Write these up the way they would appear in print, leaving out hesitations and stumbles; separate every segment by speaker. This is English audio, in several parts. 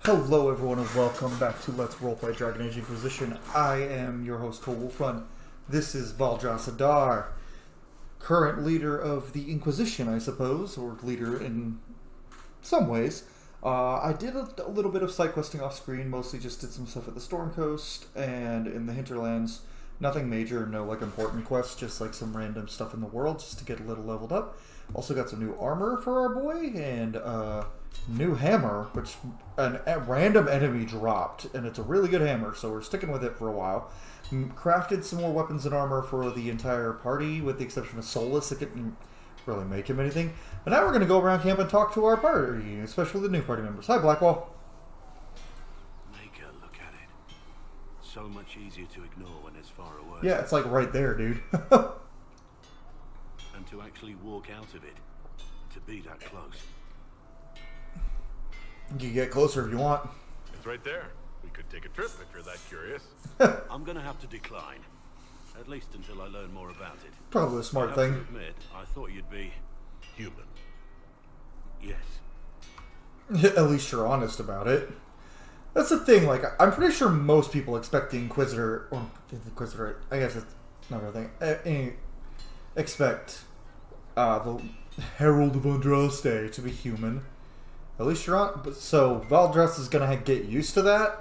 Speaker 1: Hello everyone and welcome back to Let's Roleplay Dragon Age Inquisition. I am your host, Wulfrun. This is Valdras Adar, current leader of the Inquisition, I suppose, or leader in some ways. I did a little bit of side questing off screen, mostly just did some stuff at the Storm Coast and in the Hinterlands. Nothing major, no like important quests, just like some random stuff in the world just to get a little leveled up. Also got some new armor for our boy and new hammer, which a random enemy dropped, and it's a really good hammer, so we're sticking with it for a while. Crafted some more weapons and armor for the entire party, with the exception of Solus. It didn't really make him anything. But now we're going to go around camp and talk to our party, especially the new party members. Hi, Blackwall.
Speaker 2: Make a look at it. So much easier to ignore when it's far away.
Speaker 1: Yeah, it's like right there, dude.
Speaker 2: And to actually walk out of it, to be that close.
Speaker 1: You can get closer if you want.
Speaker 3: It's right there. We could take a trip if you're that curious.
Speaker 2: I'm gonna have to decline. At least until I learn more about it.
Speaker 1: Probably a smart
Speaker 2: I
Speaker 1: thing.
Speaker 2: have to admit, I thought you'd be
Speaker 3: Human.
Speaker 2: yes.
Speaker 1: At least you're honest about it. That's the thing, like, I'm pretty sure most people expect the Inquisitor, or the Inquisitor, I guess it's not a thing, expect the Herald of Andraste to be human. At least you're on. So Valdras is gonna get used to that,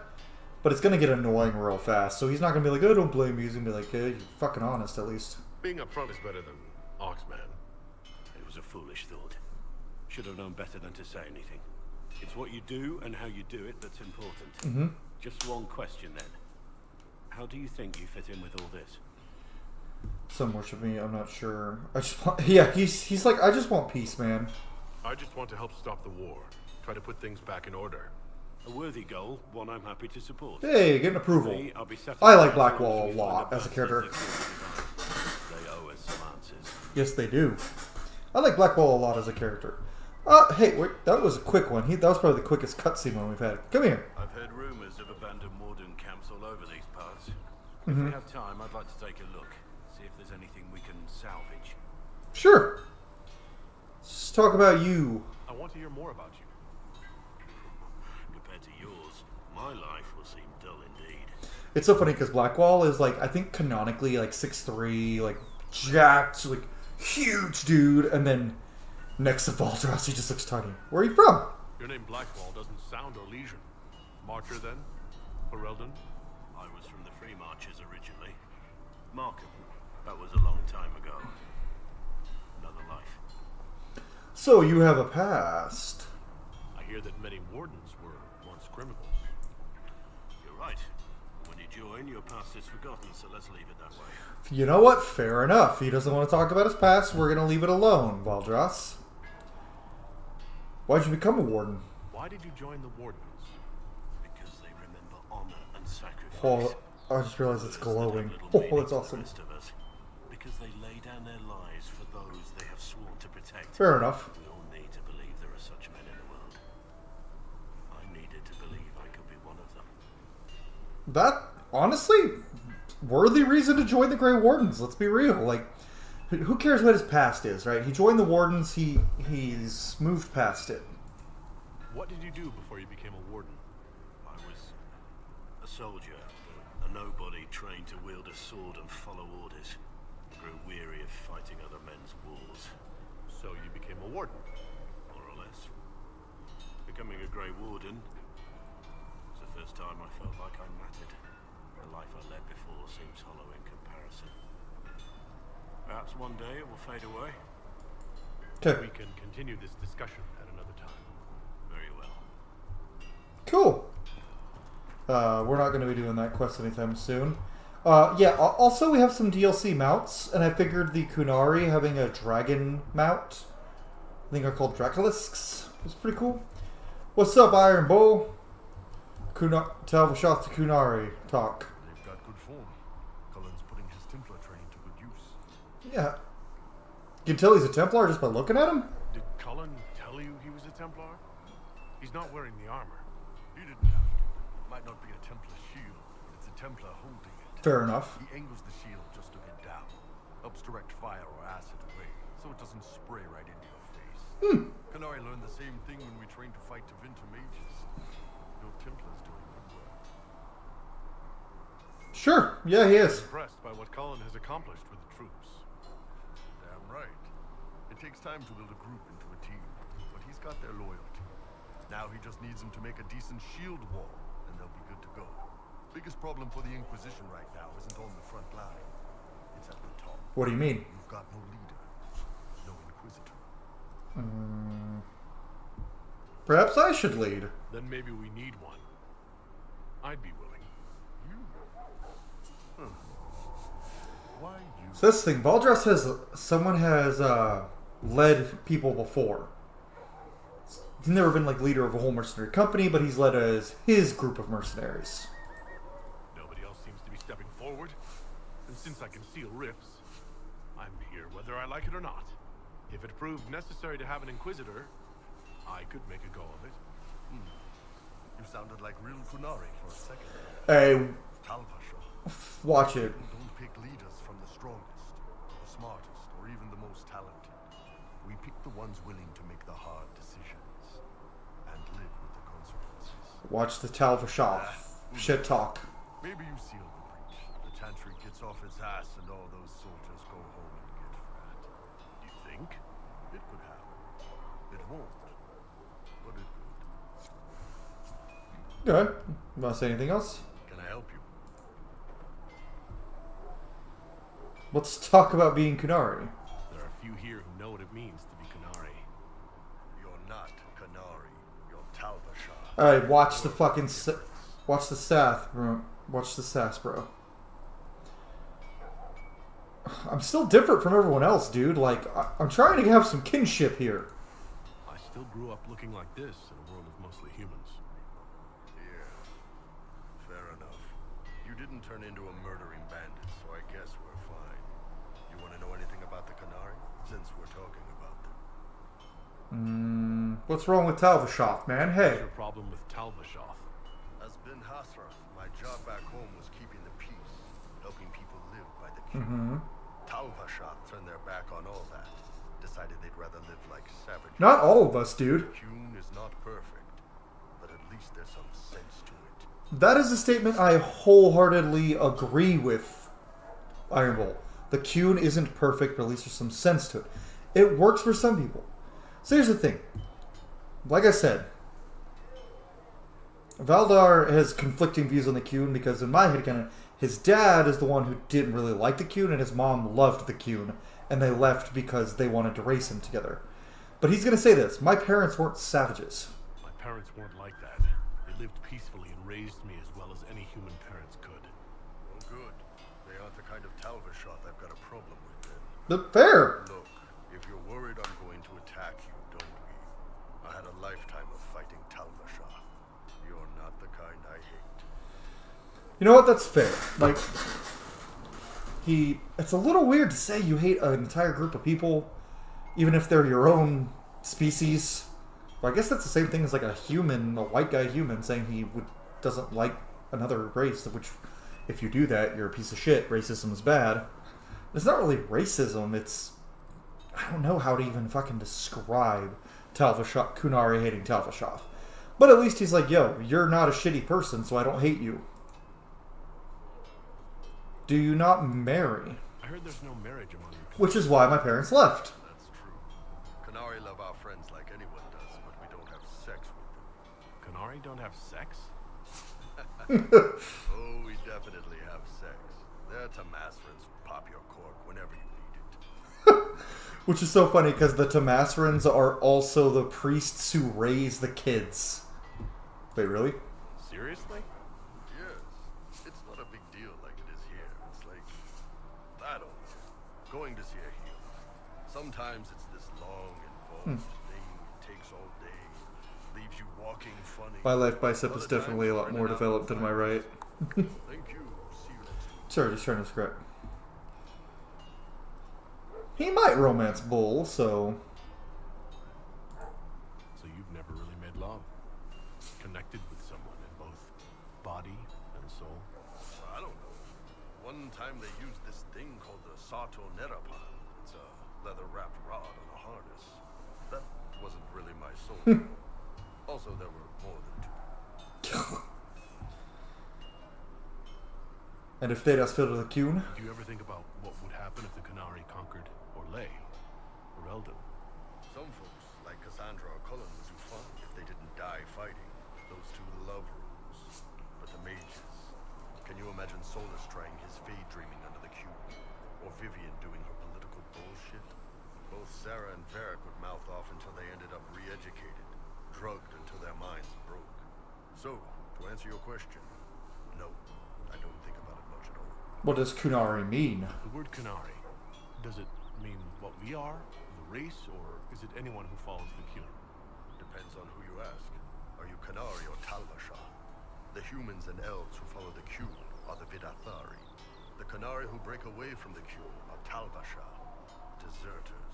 Speaker 1: but it's gonna get annoying real fast. So he's not gonna be like, "Oh, don't blame me." He's gonna be like, "You're fucking honest, at least."
Speaker 3: Being upfront is better than Oxman.
Speaker 2: It was a foolish thought. Should have known better than to say anything. It's what you do and how you do it that's important.
Speaker 1: Mm-hmm.
Speaker 2: Just one question then. How do you think you fit in with all this?
Speaker 1: Some worship me. I'm not sure. I just want. Yeah, he's like, I just want peace, man.
Speaker 3: I just want to help stop the war. Try to put things back in order.
Speaker 2: A worthy goal, one I'm happy to support.
Speaker 1: Hey, getting approval.
Speaker 2: Me, I'll be
Speaker 1: I like Blackwall a lot as a character.
Speaker 2: They owe us some answers.
Speaker 1: Yes, they do. I like Blackwall a lot as a character. Hey, wait, that was a quick one. That was probably the quickest cutscene one we've had. Come here.
Speaker 2: I've heard rumors of abandoned warden camps all over these parts. If we have time, I'd like to take a look, see if there's anything we can salvage.
Speaker 1: Sure. Let's talk about you.
Speaker 3: I want to hear more about you.
Speaker 2: Compared to yours, my life will seem dull indeed.
Speaker 1: It's so funny because Blackwall is like, I think canonically like 6'3", like jacked, like huge dude, and then next to Valdras he just looks tiny. Where are you from?
Speaker 3: Your name Blackwall doesn't sound Orlesian. Marcher then? Ferelden?
Speaker 2: I was from the Free Marchers originally. Markham, that was a long time ago. Another life.
Speaker 1: So you have a past.
Speaker 3: I hear that many wardens were once criminals.
Speaker 2: You're right. When you join, your past is forgotten, so let's leave it that way.
Speaker 1: You know what? Fair enough. He doesn't want to talk about his past. We're going to leave it alone, Valdras. Why'd you become a warden?
Speaker 3: Why did you join the wardens?
Speaker 2: Because they remember honor and sacrifice.
Speaker 1: Oh, I just realized it's glowing. Oh, that's awesome.
Speaker 2: Rest of us. Because they lay down their lives for those they have sworn to protect.
Speaker 1: Fair enough.
Speaker 2: We all need to believe there are such men in the world. I needed to believe I could be one of them.
Speaker 1: That, honestly, worthy reason to join the Grey Wardens. Let's be real. Like, who cares what his past is, right? He joined the Wardens. He's moved past it.
Speaker 3: What did you do before you became a warden?
Speaker 2: I was a soldier, a nobody trained to wield a sword and follow orders. Grew weary of fighting other men's wars.
Speaker 3: So you became a warden.
Speaker 2: More or less. Becoming a Grey Warden was the first time I felt like I mattered. The life I led before seems hollow in comparison. Perhaps one day it will fade away.
Speaker 1: Okay.
Speaker 3: We can continue this discussion at another time.
Speaker 2: Very well.
Speaker 1: Cool. We're not going to be doing that quest anytime soon. Yeah, also we have some DLC mounts, and I figured the Kunari having a dragon mount, I think they're called Dracolisks, was pretty cool. What's up, Iron Bull? Tell Vashath the Kunari talk.
Speaker 4: They've got good form. Cullen's putting his Templar training to good use.
Speaker 1: Yeah. You can tell he's a Templar just by looking at him?
Speaker 3: Did Cullen tell you he was a Templar? He's not wearing the armor.
Speaker 4: He didn't have to. Might not be a Templar shield, but it's a Templar holding it.
Speaker 1: Fair enough.
Speaker 4: He angles the shield just a bit down. Helps direct fire or acid away, so it doesn't spray right into your face. Canary learned the same thing when we trained to fight Tevinter mages. Shadow Templar's doing good work.
Speaker 1: Sure. Yeah, he is.
Speaker 3: Impressed by what Colin has accomplished with the troops.
Speaker 4: Damn right. It takes time to build a group into a team, but he's got their loyalty. Now he just needs them to make a decent shield wall, and they'll be good to go. Biggest problem for the Inquisition right now isn't on the front line. It's at the top.
Speaker 1: What do you mean?
Speaker 4: You've got no leader, no Inquisitor.
Speaker 1: Perhaps I should lead.
Speaker 3: Then maybe we need one. I'd be willing.
Speaker 4: Why you?
Speaker 1: So this thing, Valdras has someone has led people before. He's never been like leader of a whole mercenary company, but he's led as his group of mercenaries.
Speaker 3: Nobody else seems to be stepping forward. And since I can seal rifts, I'm here whether I like it or not. If it proved necessary to have an Inquisitor, I could make a go of it.
Speaker 4: You sounded like real Funari for a second.
Speaker 1: Hey,
Speaker 4: Talvashaw.
Speaker 1: watch it.
Speaker 4: People don't pick leaders from the strongest, the smartest, or even the most talented. We pick the ones willing to make the hard decisions and live with the consequences.
Speaker 1: Watch the Talvashov shit talk.
Speaker 4: Maybe you seal the breach. The Chantry gets off its ass and all those soldiers go home and get fat.
Speaker 3: You think?
Speaker 4: It could happen. It won't. But it could.
Speaker 1: Okay. Want to say anything else?
Speaker 4: Can I help you?
Speaker 1: Let's talk about being Kunari.
Speaker 3: There are few here who know what it means to be Kunari.
Speaker 4: You're not Kanari. You're Talvashaw.
Speaker 1: Alright, watch the fucking... watch the sass, bro. Watch the sass, bro. I'm still different from everyone else, dude. Like, I'm trying to have some kinship here.
Speaker 3: I still grew up looking like this in a world of mostly humans.
Speaker 4: Yeah. Fair enough. You didn't turn into a murdering bandit, so I guess we're fine. You want to know anything about the Kanari? Since we're talking about them.
Speaker 1: What's wrong with Talvashov, man? Hey.
Speaker 3: What's your problem with Talvashoth?
Speaker 4: As Ben Hasra, my job back home was keeping the peace, helping people live by the Q. Talvashath turned their back on all that. Decided they'd rather live like savages.
Speaker 1: Not all of us, dude.
Speaker 4: Kuhn is not perfect, but at least there's some sense to it.
Speaker 1: That is a statement I wholeheartedly agree with, Iron Bolt. The Kuhn isn't perfect, but at least there's some sense to it. It works for some people. So here's the thing. Like I said, Valdar has conflicting views on the Kuhn because in my head, kind of, his dad is the one who didn't really like the Kuhn, and his mom loved the Kuhn, and they left because they wanted to race him together. But he's going to say this: my parents weren't savages.
Speaker 3: My parents weren't like that. They lived peacefully and raised me as well as any human parents could.
Speaker 4: Well, good. They aren't the kind of Talvashath I've got a problem with then.
Speaker 1: But fair.
Speaker 4: Look, if you're worried I'm going to attack you, don't be. I had a lifetime of fighting Talvashath. You're not the kind I hate.
Speaker 1: You know what? That's fair. Like, it's a little weird to say you hate an entire group of people, even if they're your own species. Well, I guess that's the same thing as like a white guy human, saying he doesn't like another race, which, if you do that, you're a piece of shit. Racism is bad. It's not really racism, it's... I don't know how to even fucking describe Kunari hating Talvashoth. But at least he's like, yo, you're not a shitty person, so I don't hate you. Do you not marry?
Speaker 3: I heard there's no marriage among you.
Speaker 1: Which is why my parents left.
Speaker 4: That's true. Kanari love our friends like anyone does, but we don't have sex with them.
Speaker 3: Kunari don't have sex?
Speaker 4: Oh, we definitely have sex. They're Tamasrans who pop your cork whenever you need it.
Speaker 1: Which is so funny because the Tamasrans are also the priests who raise the kids. Wait, really?
Speaker 3: Seriously?
Speaker 4: Yes. It's not a big deal like it is here. It's like, I don't know, going to see a healer. Sometimes it's this long, involved thing. It takes all day. Leaves you walking funny.
Speaker 1: My left bicep is
Speaker 4: Other
Speaker 1: definitely a
Speaker 4: times,
Speaker 1: lot more
Speaker 4: running out
Speaker 1: developed than my right.
Speaker 4: Thank you. See you next week.
Speaker 1: Sorry, just trying to scrap. He might romance Bull, so...
Speaker 3: So you've never really made love? Connected with someone in both body and soul?
Speaker 4: I don't know. One time they used this thing called the Sato Nerapan. It's a leather-wrapped rod on a harness. That wasn't really my soul. Also, there were more than two.
Speaker 1: And if they just filled with a Kuhn?
Speaker 3: Do you ever think about what would happen if the Canari conquered Orlais or Eldon?
Speaker 4: Some folks, like Cassandra or Cullen, would do fine if they didn't die fighting. Those two love rules. But the mages... Can you imagine Solus trying his fade dreaming under the cube? Or Vivian doing her political bullshit? Both Sarah and Varric would mouth off until they ended up re-educated, drugged until their minds broke. So, to answer your question, no, I don't think about it much at all.
Speaker 1: What does Kunari mean?
Speaker 3: The word Canari, does it mean what we are, the race, or is it anyone who follows the Q?
Speaker 4: Depends on who you ask. Are you Canari or Talvashar? The humans and elves who follow the Q are the Vidathari. The Canari who break away from the Q are Talvashar, deserters.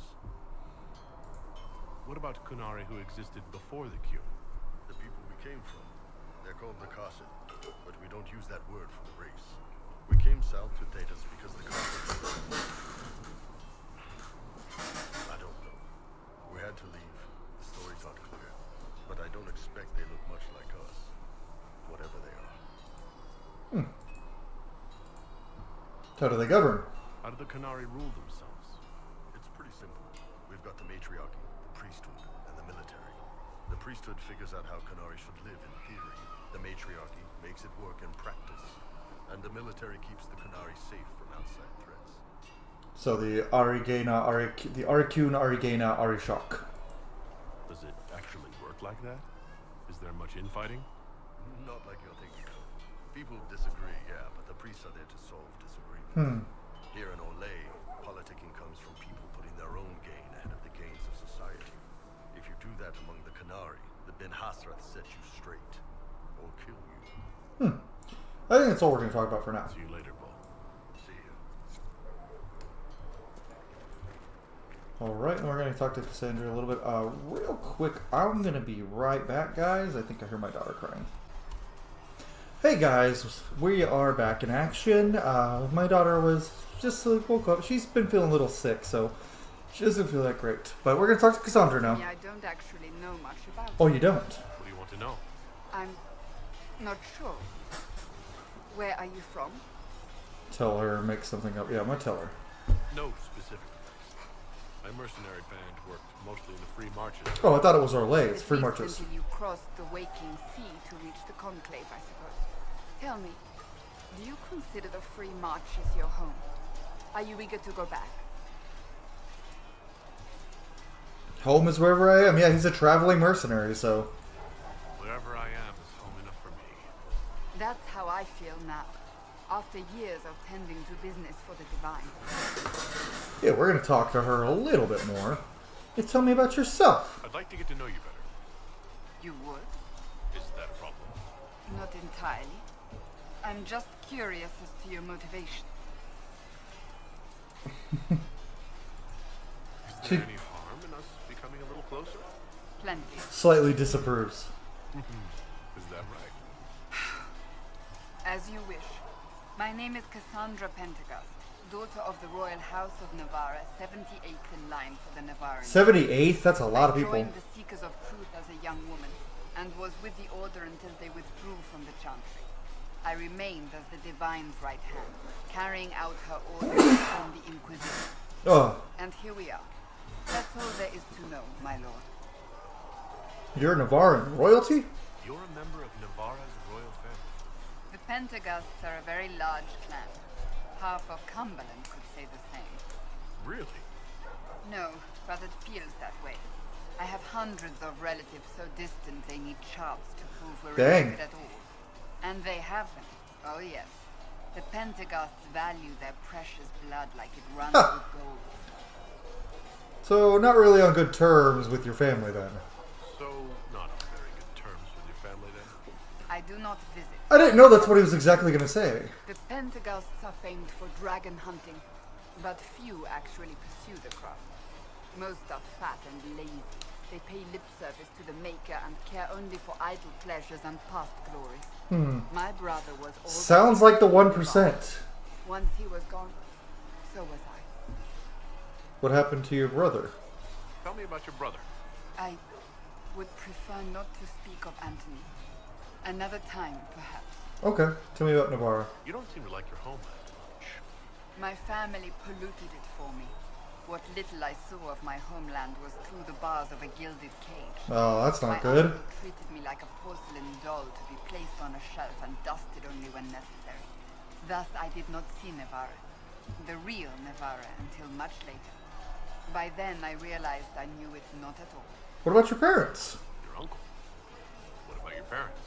Speaker 3: What about Canari who existed before the Q?
Speaker 4: The people we came from. They're called the Carson, but we don't use that word for the race. We came south to Thetis because the Carson... I don't know. We had to leave. The stories aren't clear. But I don't expect they look much like us. Whatever they are.
Speaker 1: How do they govern?
Speaker 3: How do the Canari rule themselves?
Speaker 4: It's pretty simple. We've got the matriarchy, the priesthood, and the military. The priesthood figures out how Canari should live in theory. The matriarchy makes it work in practice. And the military keeps the Canari safe from outside threats.
Speaker 1: So the the Arikun, Arigena, Arishok.
Speaker 3: Does it actually work like that? Is there much infighting?
Speaker 4: Not like you're thinking of. People disagree, yeah, but the priests are there to solve disagreements. Here in Orlais, politicking comes from people putting their own gain ahead of the gains of society. If you do that among the Canari, the Ben Hasrath set you straight. Or kill you.
Speaker 1: I think that's all we're going to talk about for now.
Speaker 3: See you later, Bo.
Speaker 4: See ya.
Speaker 1: Alright, and we're going to talk to Cassandra a little bit. Real quick, I'm going to be right back, guys. I think I hear my daughter crying. Hey guys, we are back in action. My daughter was just woke up. She's been feeling a little sick, so she doesn't feel that great. But we're going to talk to Cassandra now.
Speaker 5: Yeah, I don't actually know much about
Speaker 1: Oh,
Speaker 5: it.
Speaker 1: you don't?
Speaker 3: What do you want to know?
Speaker 5: I'm not sure. Where are you from?
Speaker 1: Tell her, make something up. Yeah, I'm going to tell her.
Speaker 3: No specific place. My mercenary band worked mostly in the free marches.
Speaker 1: Oh, I thought it was Orlais. It's
Speaker 5: At
Speaker 1: free
Speaker 5: least
Speaker 1: marches.
Speaker 5: Until you crossed the waking sea to reach the conclave, I suppose. Tell me, do you consider the free marches your home? Are you eager to go back?
Speaker 1: Home is wherever I am. Yeah, he's a traveling mercenary, so...
Speaker 3: Wherever I am is home enough for me.
Speaker 5: That's how I feel now, after years of tending to business for the divine.
Speaker 1: Yeah, we're going to talk to her a little bit more. Hey, tell me about yourself.
Speaker 3: I'd like to get to know you better.
Speaker 5: You would?
Speaker 3: Is that a problem?
Speaker 5: Not entirely. I'm just curious as to your motivation.
Speaker 3: Is there any harm in us becoming a little closer?
Speaker 5: Plenty.
Speaker 1: Slightly disapproves.
Speaker 3: Is that right?
Speaker 5: As you wish. My name is Cassandra Pentecost, daughter of the royal house of Navarra, 78th in line for the Navarran.
Speaker 1: 78th? That's a lot of
Speaker 5: I
Speaker 1: people.
Speaker 5: joined the Seekers of Truth as a young woman, and was with the Order until they withdrew from the Chantry. I remained as the Divine's right hand, carrying out her orders from the Inquisition.
Speaker 1: Oh,
Speaker 5: And here we are. That's all there is to know, my lord.
Speaker 1: you're Navarran royalty?
Speaker 3: You're a member of Navarra's royal family.
Speaker 5: The Pentecosts are a very large clan. Half of Cumberland could say the same.
Speaker 3: Really?
Speaker 5: No, but it feels that way. I have hundreds of relatives so distant they need charts to prove we're
Speaker 1: Dang.
Speaker 5: related at all. And they have them. Oh yes. The Pentecosts value their precious blood like it runs with gold.
Speaker 1: So, not really on good terms with your family then.
Speaker 3: So, not on very good terms with your family then?
Speaker 5: I do not visit.
Speaker 1: I didn't know that's what he was exactly going to say.
Speaker 5: The Pentecosts are famed for dragon hunting, but few actually pursue the craft. Most are fat and lazy. They pay lip service to the Maker and care only for idle pleasures and past glories. My brother was all
Speaker 1: Sounds like the 1%.
Speaker 5: Once he was gone, so was I.
Speaker 1: What happened to your brother?
Speaker 3: Tell me about your brother.
Speaker 5: I would prefer not to speak of Anthony. Another time, perhaps.
Speaker 1: Okay, tell me about Navarra.
Speaker 3: You don't seem to like your homeland much.
Speaker 5: My family polluted it for me. What little I saw of my homeland was through the bars of a gilded cage.
Speaker 1: Oh, that's
Speaker 5: My
Speaker 1: not good.
Speaker 5: uncle treated me like a porcelain doll to be placed on a shelf and dusted only when necessary. Thus, I did not see Navarra, the real Navarra, until much later. By then, I realized I knew it not at all.
Speaker 1: What about your parents?
Speaker 3: Your uncle. What about your parents?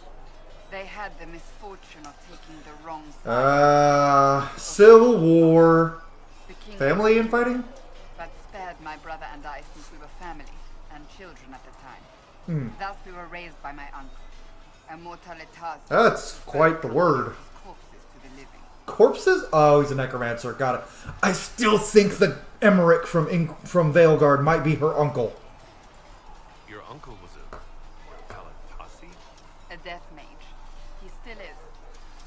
Speaker 5: They had the misfortune of taking the wrong side.
Speaker 1: Civil War.
Speaker 5: The king
Speaker 1: Family infighting?
Speaker 5: but spared my brother and I since we were family and children at the time. Thus we were raised by my uncle, a mortalitas.
Speaker 1: That's quite the word.
Speaker 5: Corpses to the living.
Speaker 1: Corpses? Oh, he's a necromancer. Got it. I still think the Emmerich from Veilguard might be her uncle.
Speaker 3: Your uncle was a Mortalitasi?
Speaker 5: A death mage. He still is.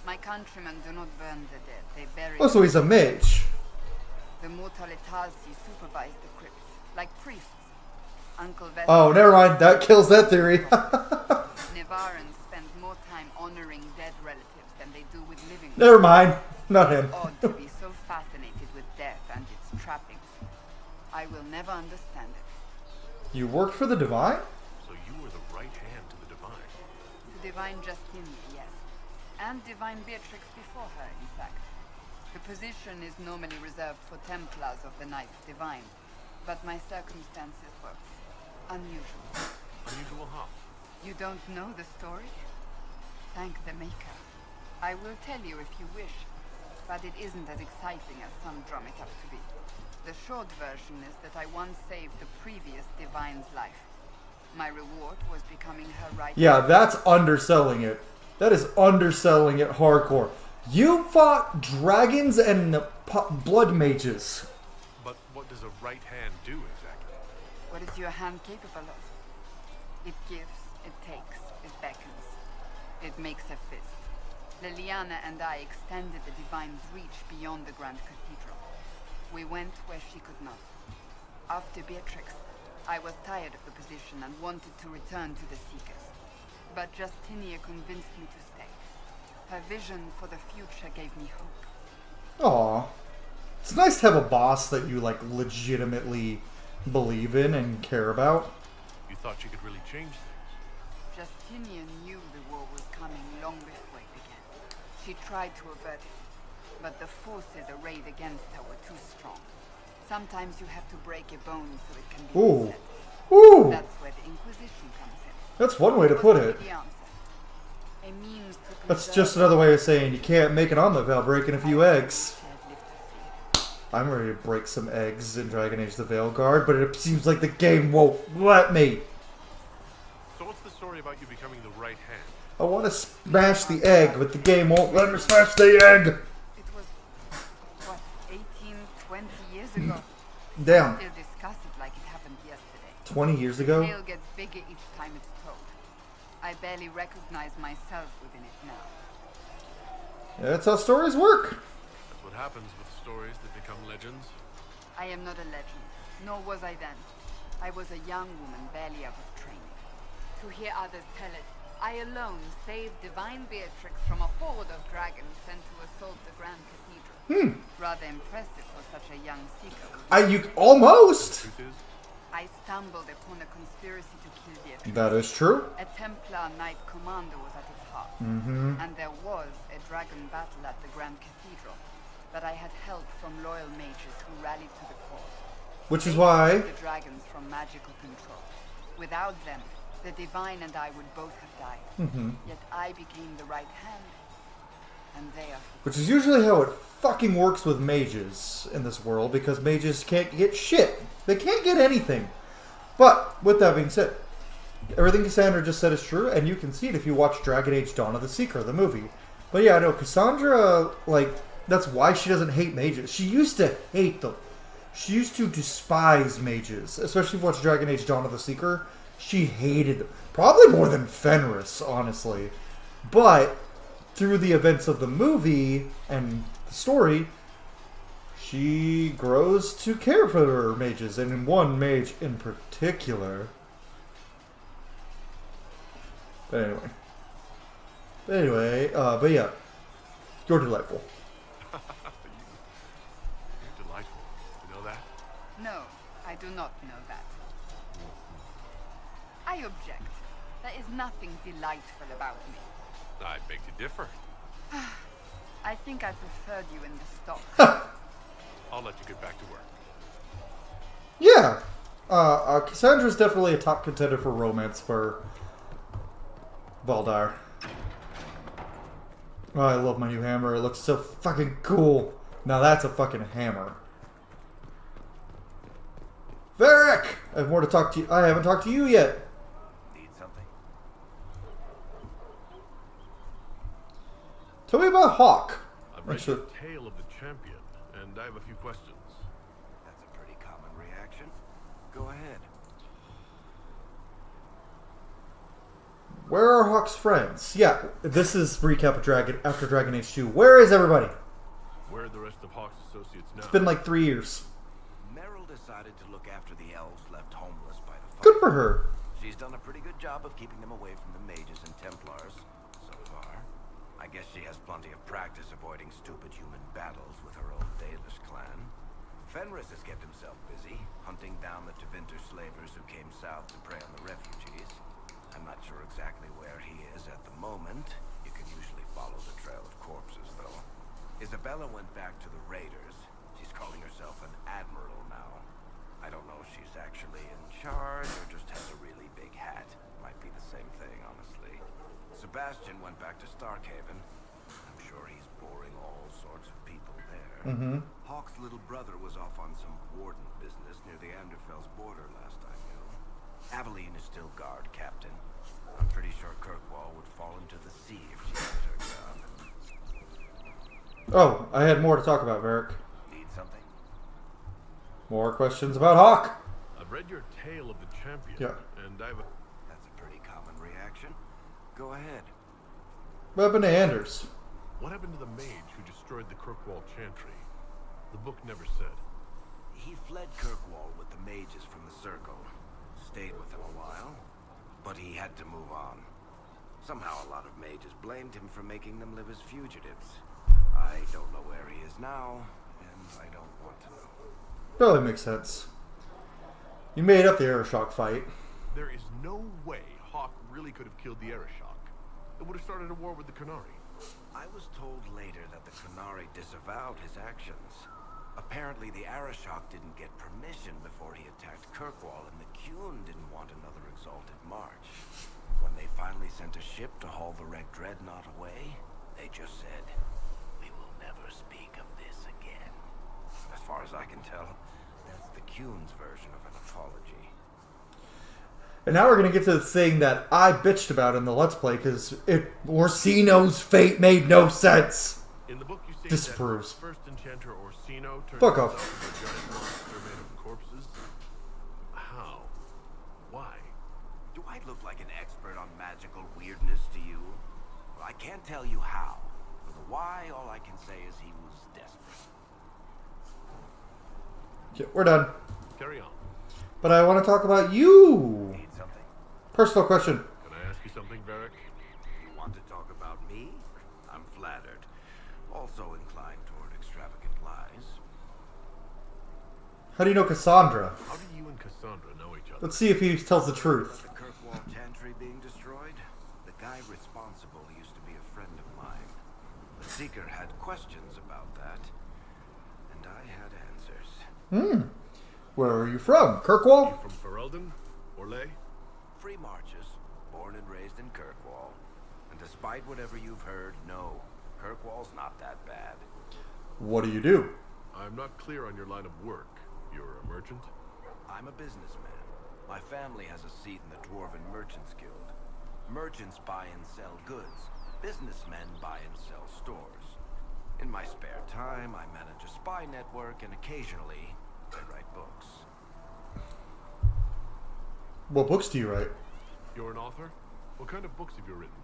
Speaker 5: My countrymen do not burn the dead. They bury
Speaker 1: Oh, so he's a mage.
Speaker 5: the mortalitasi supervise the crypts, like priests. Uncle Venatori.
Speaker 1: Oh, never mind. That kills that theory.
Speaker 5: Navarrans spend more time honoring dead relatives than they do with living ones.
Speaker 1: Never mind. Not him.
Speaker 5: Odd to be so fascinated with death and its trappings. I will never understand it.
Speaker 1: You worked for the Divine?
Speaker 3: So you were the right hand to the divine.
Speaker 5: To Divine Justinia, yes. And Divine Beatrix before her, in fact. The position is normally reserved for Templars of the Ninth Divine, but my circumstances were unusual.
Speaker 3: Unusual how?
Speaker 5: You don't know the story? Thank the Maker. I will tell you if you wish, but it isn't as exciting as some drum it up to be. The short version is that I once saved the previous Divine's life. My reward was becoming her right.
Speaker 1: Yeah, that's underselling it. That is underselling it hardcore. You fought dragons and blood mages.
Speaker 3: But what does a right hand do exactly?
Speaker 5: What is your hand capable of? It gives, it takes, it beckons. It makes a fist. Liliana and I extended the Divine's reach beyond the Grand Cathedral. We went where she could not. After Beatrix, I was tired of the position and wanted to return to the Seekers. But Justinia convinced me to stay. Her vision for the future gave me hope.
Speaker 1: Aw. It's nice to have a boss that you, like, legitimately believe in and care about.
Speaker 3: You thought you could really change things.
Speaker 5: Justinia knew the war was coming long before it began. She tried to avert it, but the forces arrayed against her were too strong. Sometimes you have to break a bone so it can be
Speaker 1: Ooh.
Speaker 5: reset.
Speaker 1: Ooh!
Speaker 5: That's where the Inquisition comes in.
Speaker 1: That's one way to put it.
Speaker 5: The answer. A means to
Speaker 1: That's
Speaker 5: preserve
Speaker 1: just another way of saying you can't make an omelet without breaking a few eggs.
Speaker 5: shared lived to see.
Speaker 1: I'm ready to break some eggs in Dragon Age the Veilguard, but it seems like the game won't let me.
Speaker 3: So what's the story about you becoming the right hand?
Speaker 1: I want to smash the egg, but the game won't let me smash the egg.
Speaker 5: It was, what, 18, 20 years ago?
Speaker 1: Damn.
Speaker 5: Still discuss it like it happened yesterday.
Speaker 1: 20 years
Speaker 5: The
Speaker 1: ago?
Speaker 5: tale gets bigger each time it's told. I barely recognize myself within it now.
Speaker 1: That's how stories work.
Speaker 3: That's what happens with stories that become legends.
Speaker 5: I am not a legend, nor was I then. I was a young woman barely out of training. To hear others tell it, I alone saved Divine Beatrix from a horde of dragons sent to assault the Grand Cathedral. Rather impressive for such a young seeker.
Speaker 1: You almost.
Speaker 3: Truth is,
Speaker 5: I stumbled upon a conspiracy to kill Beatrix.
Speaker 1: That is true.
Speaker 5: A Templar Knight Commander was at its heart. And there was a dragon battle at the Grand Cathedral. But I had help from loyal mages who rallied to the cause.
Speaker 1: Which is
Speaker 5: They
Speaker 1: why
Speaker 5: saved the dragons from magical control. Without them, the Divine and I would both have died. Yet I became the right hand. And they are...
Speaker 1: Which is usually how it fucking works with mages in this world, because mages can't get shit. They can't get anything. But, with that being said, everything Cassandra just said is true, and you can see it if you watch Dragon Age Dawn of the Seeker, the movie. But yeah, no, Cassandra, like, that's why she doesn't hate mages. She used to hate them. She used to despise mages, especially if you watch Dragon Age Dawn of the Seeker. She hated them. Probably more than Fenris, honestly. But through the events of the movie and the story, she grows to care for her mages, and in one mage in particular. But anyway. Anyway, but yeah, you're delightful.
Speaker 3: You're delightful. You know that?
Speaker 5: No, I do not know that. I object. There is nothing delightful about me.
Speaker 3: I beg to differ.
Speaker 5: I think I preferred you in the stock.
Speaker 3: I'll let you get back to work.
Speaker 1: Yeah, Cassandra's definitely a top contender for romance for Valdar. Oh, I love my new hammer. It looks so fucking cool. Now that's a fucking hammer. Varric! I have more to talk to you. I haven't talked to you yet.
Speaker 6: Need something?
Speaker 1: Tell me about Hawk.
Speaker 3: I've read
Speaker 1: Actually,
Speaker 3: your Tale of the Champion, and I have a few questions.
Speaker 6: That's a pretty common reaction. Go ahead.
Speaker 1: where are Hawk's friends? Yeah, this is recap of after Dragon Age 2. Where is everybody?
Speaker 3: Where are the rest of Hawk's associates now?
Speaker 1: It's been like 3 years.
Speaker 6: Merrill decided to look after the elves left homeless by the fire.
Speaker 1: Good for her.
Speaker 6: She's done a pretty good job of keeping them away from the mages and Templars, so far. I guess she has plenty of practice avoiding stupid human battles with her old Dalish clan. Fenris has kept himself busy, hunting down the Tevinter slavers who came south to prey on the refugees. I'm not sure exactly where he is at the moment. You can usually follow the trail of corpses, though. Isabella went back to the raiders. She's calling herself an admiral now. I don't know if she's actually in charge or just has a really big hat. Might be the same thing, honestly. Sebastian went back to Starkhaven. I'm sure he's boring all sorts of people there. Hawk's little brother was off on some warden business near the Anderfell's border last I knew. Aveline is still guard captain. I'm pretty sure Kirkwall would fall into the sea if she did her job.
Speaker 1: Oh, I had more to talk about, Varric.
Speaker 6: Need something?
Speaker 1: More questions about Hawk.
Speaker 3: I've read your Tale of the Champion,
Speaker 1: Yeah.
Speaker 3: and I've...
Speaker 6: That's a pretty common reaction. Go ahead.
Speaker 1: What happened to Anders?
Speaker 3: What happened to the mage who destroyed the Kirkwall Chantry? The book never said.
Speaker 6: He fled Kirkwall with the mages from the Circle. Stayed with them a while, but he had to move on. Somehow a lot of mages blamed him for making them live as fugitives. I don't know where he is now, and I don't want to know.
Speaker 1: Probably makes sense. You made up the Aeroshock fight.
Speaker 3: There is no way Hawk really could have killed the Aeroshock. It would have started a war with the Qunari.
Speaker 6: I was told later that the Qunari disavowed his actions. Apparently the Aeroshock didn't get permission before he attacked Kirkwall, and the Qun didn't want another exalted march. When they finally sent a ship to haul the wrecked dreadnought away, they just said, "We will never speak of this again." As far as I can tell, that's the Qun's version of an apology.
Speaker 1: And now we're going to get to the thing that I bitched about in the Let's Play, because Orsino's fate made no sense.
Speaker 3: In the book you say
Speaker 1: Disapproves.
Speaker 3: that first enchanter Orsino turned
Speaker 1: Fuck off.
Speaker 3: himself into a giant monster made of corpses. How? Why?
Speaker 6: Do I look like an expert on magical weirdness to you? Well, I can't tell you how. For the why, all I can say is he was desperate.
Speaker 1: Okay, we're done.
Speaker 3: Carry on.
Speaker 1: But I want to talk about you.
Speaker 6: Need something?
Speaker 1: Personal question.
Speaker 3: Can I ask you something, Varric?
Speaker 6: You want to talk about me? I'm flattered. Also inclined toward extravagant lies.
Speaker 1: How do you know Cassandra?
Speaker 3: How do you and Cassandra know each other?
Speaker 1: Let's see if he tells the truth.
Speaker 6: The Kirkwall Chantry being destroyed? The guy responsible used to be a friend of mine. The Seeker had questions about that, and I had answers.
Speaker 1: Where are you from? Kirkwall?
Speaker 3: You from Ferelden? Orlais?
Speaker 6: Free marches, born and raised in Kirkwall. And despite whatever you've heard, no, Kirkwall's not that bad.
Speaker 1: What do you do?
Speaker 3: I'm not clear on your line of work. You're a merchant?
Speaker 6: I'm a businessman. My family has a seat in the Dwarven Merchants Guild. Merchants buy and sell goods. Businessmen buy and sell stores. In my spare time, I manage a spy network, and occasionally, I write books.
Speaker 1: What books do you write?
Speaker 3: You're an author? What kind of books have you written?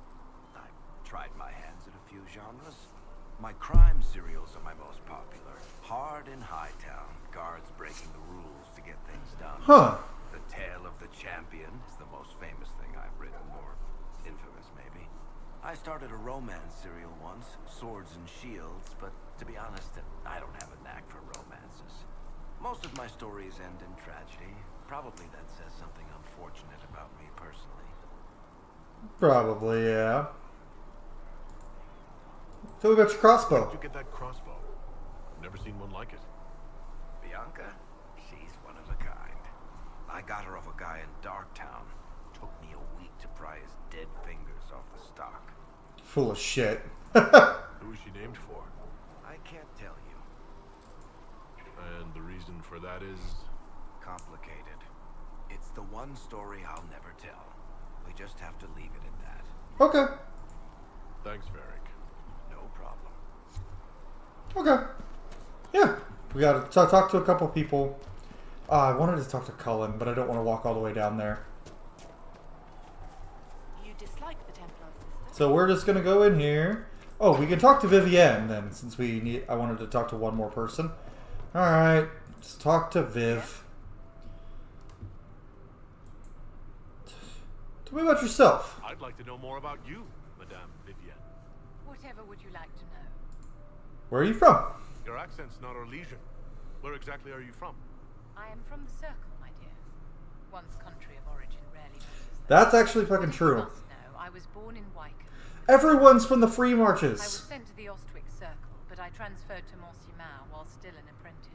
Speaker 6: I've tried my hands at a few genres. My crime serials are my most popular. Hard in Hightown, guards breaking the rules to get things done.
Speaker 1: Huh.
Speaker 6: The Tale of the Champion is the most famous thing I've written, or infamous maybe. I started a romance serial once, Swords and Shields, but to be honest, I don't have a knack for romances. Most of my stories end in tragedy. Probably that says something unfortunate about me personally.
Speaker 1: Probably, yeah. Tell me about your crossbow.
Speaker 3: Where'd you get that crossbow? I've never seen one like it.
Speaker 6: Bianca? She's one of a kind. I got her off a guy in Darktown. Took me a week to pry his dead fingers off the stock.
Speaker 1: Full of shit.
Speaker 3: Who is she named for?
Speaker 6: I can't tell you.
Speaker 3: And the reason for that is...
Speaker 6: Complicated. It's the one story I'll never tell. We just have to leave it at that.
Speaker 1: Okay.
Speaker 3: Thanks, Varric.
Speaker 6: No problem.
Speaker 1: Okay. Yeah. We gotta talk to a couple people. I wanted to talk to Cullen, but I don't want to walk all the way down there.
Speaker 7: You dislike the Templar sister?
Speaker 1: So we're just gonna go in here. Oh, we can talk to Vivienne then, since we need. I wanted to talk to one more person. All right, let's talk to Viv. Tell me about yourself.
Speaker 3: I'd like to know more about you, Madame Vivienne.
Speaker 7: Whatever would you like to know?
Speaker 1: Where are you from?
Speaker 3: Your accent's not Orlesian. Where exactly are you from?
Speaker 7: I am from the Circle, my dear. One's country of origin rarely matters.
Speaker 1: That's actually fucking
Speaker 7: You
Speaker 1: true.
Speaker 7: must know, I was born in Wycombe.
Speaker 1: Everyone's from the Free
Speaker 7: I was
Speaker 1: Marches.
Speaker 7: sent to the Ostwick Circle, but I transferred to Montsimar while still an apprentice.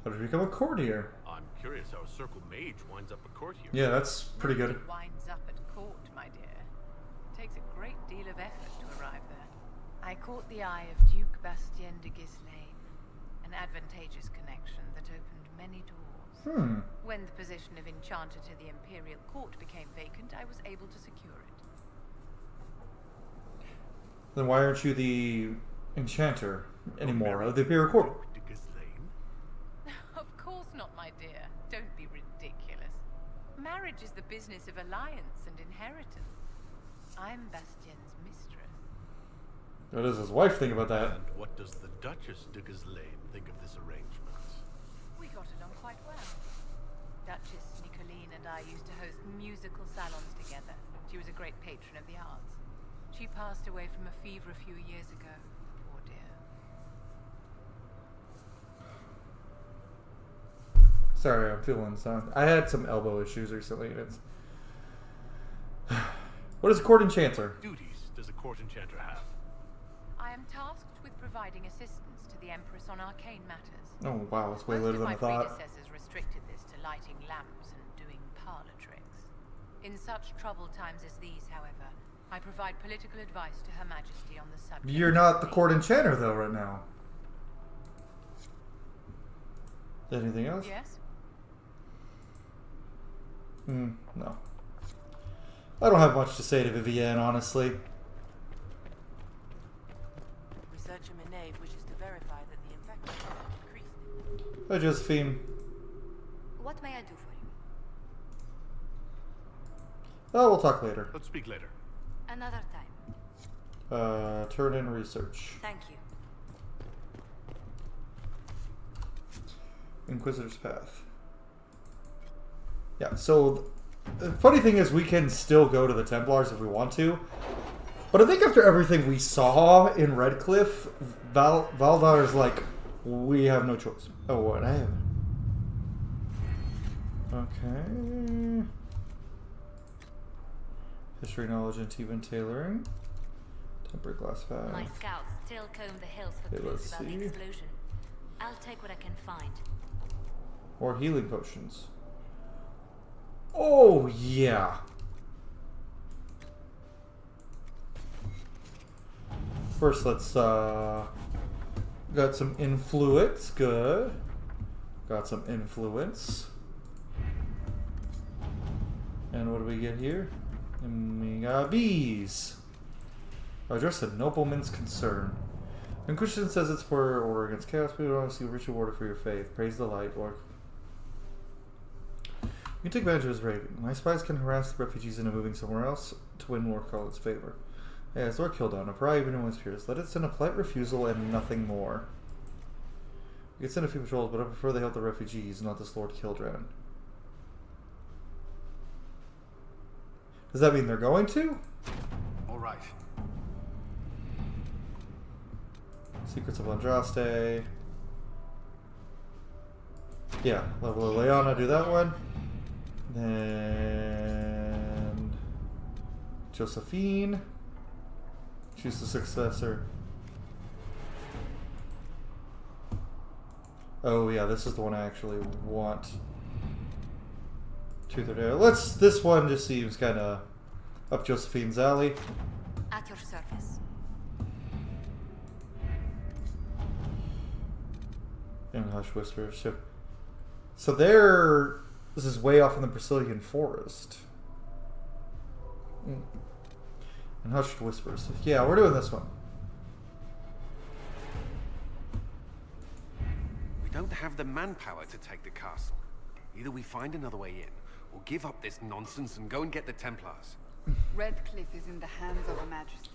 Speaker 1: How did you become a courtier?
Speaker 3: I'm curious how a circle mage winds up a court here.
Speaker 1: Yeah, that's pretty good.
Speaker 7: Nobody winds up at court, my dear. It takes a great deal of effort to arrive there. I caught the eye of Duke Bastien de Gislaine, an advantageous connection that opened many doors. When the position of enchanter to the Imperial Court became vacant, I was able to secure it.
Speaker 1: Then why aren't you the enchanter anymore of the Imperial Court?
Speaker 3: Duke de Gislaine?
Speaker 7: Of course not, my dear. Don't be ridiculous. Marriage is the business of alliance and inheritance. I'm Bastien's mistress.
Speaker 1: What does his wife think about that?
Speaker 3: And what does the Duchess de Gislaine think of this arrangement?
Speaker 7: We got along quite well. Duchess Nicoline and I used to host musical salons together. She was a great patron of the arts. She passed away from a fever a few years ago. Poor dear.
Speaker 1: Sorry, I'm feeling some. I had some elbow issues recently, and it's. What is a court enchanter?
Speaker 3: Duties does a court enchanter have?
Speaker 7: I am tasked with providing assistance to the Empress on arcane matters.
Speaker 1: Oh wow, it's way
Speaker 7: Most
Speaker 1: later
Speaker 7: of
Speaker 1: than
Speaker 7: my
Speaker 1: I thought.
Speaker 7: predecessors restricted this to lighting lamps and doing parlor tricks. In such troubled times as these, however, I provide political advice to Her Majesty on the subject.
Speaker 1: You're not the court enchanter though, right now. Anything else?
Speaker 7: Yes?
Speaker 1: No. I don't have much to say to Vivienne, honestly.
Speaker 8: Researcher Menave wishes to verify that the infection has decreased.
Speaker 1: Hi, Josephine.
Speaker 8: What may I do for you?
Speaker 1: Oh, we'll talk later.
Speaker 3: Let's speak later.
Speaker 8: Another time.
Speaker 1: Turn in research.
Speaker 8: Thank you.
Speaker 1: Inquisitor's Path. Yeah, so the funny thing is we can still go to the Templars if we want to. But I think after everything we saw in Redcliffe, Valdar is like, we have no choice. Oh, what I have. Okay. History, knowledge, and even tailoring. Temporary glass fast.
Speaker 9: My scouts still comb the hills for
Speaker 1: Okay,
Speaker 9: clues
Speaker 1: let's
Speaker 9: about
Speaker 1: see.
Speaker 9: the explosion. I'll take what I can find.
Speaker 1: Or healing potions. Oh, yeah. First, let's, got some influence. Good. Got some influence. And what do we get here? And we got bees. Address a nobleman's concern. Inquisition says it's for order against chaos. We want to see a ritual order for your faith. Praise the light, Lord. You can take advantage of his raving. My spies can harass the refugees into moving somewhere else to win Lord Khaled's favor. Yeah, it's Lord Kildown, a pariah even in one's peers. Let it send a polite refusal and nothing more. We can send a few patrols, but I prefer they help the refugees, not this Lord Kildown. Does that mean they're going to?
Speaker 6: All
Speaker 4: right.
Speaker 1: Secrets of Andraste. Yeah, level of Leona, do that one. Then Josephine. Choose the successor. Oh yeah, this is the one I actually want. This one just seems kind of up Josephine's alley.
Speaker 9: At your service.
Speaker 1: And Hush Whispers. So this is way off in the Brazilian forest. And Hushed Whispers. Yeah, we're doing this one.
Speaker 6: We don't have the manpower to take the castle. Either we find another way in, or give up this nonsense and go and get the Templars.
Speaker 5: Redcliffe is in the hands of a magister.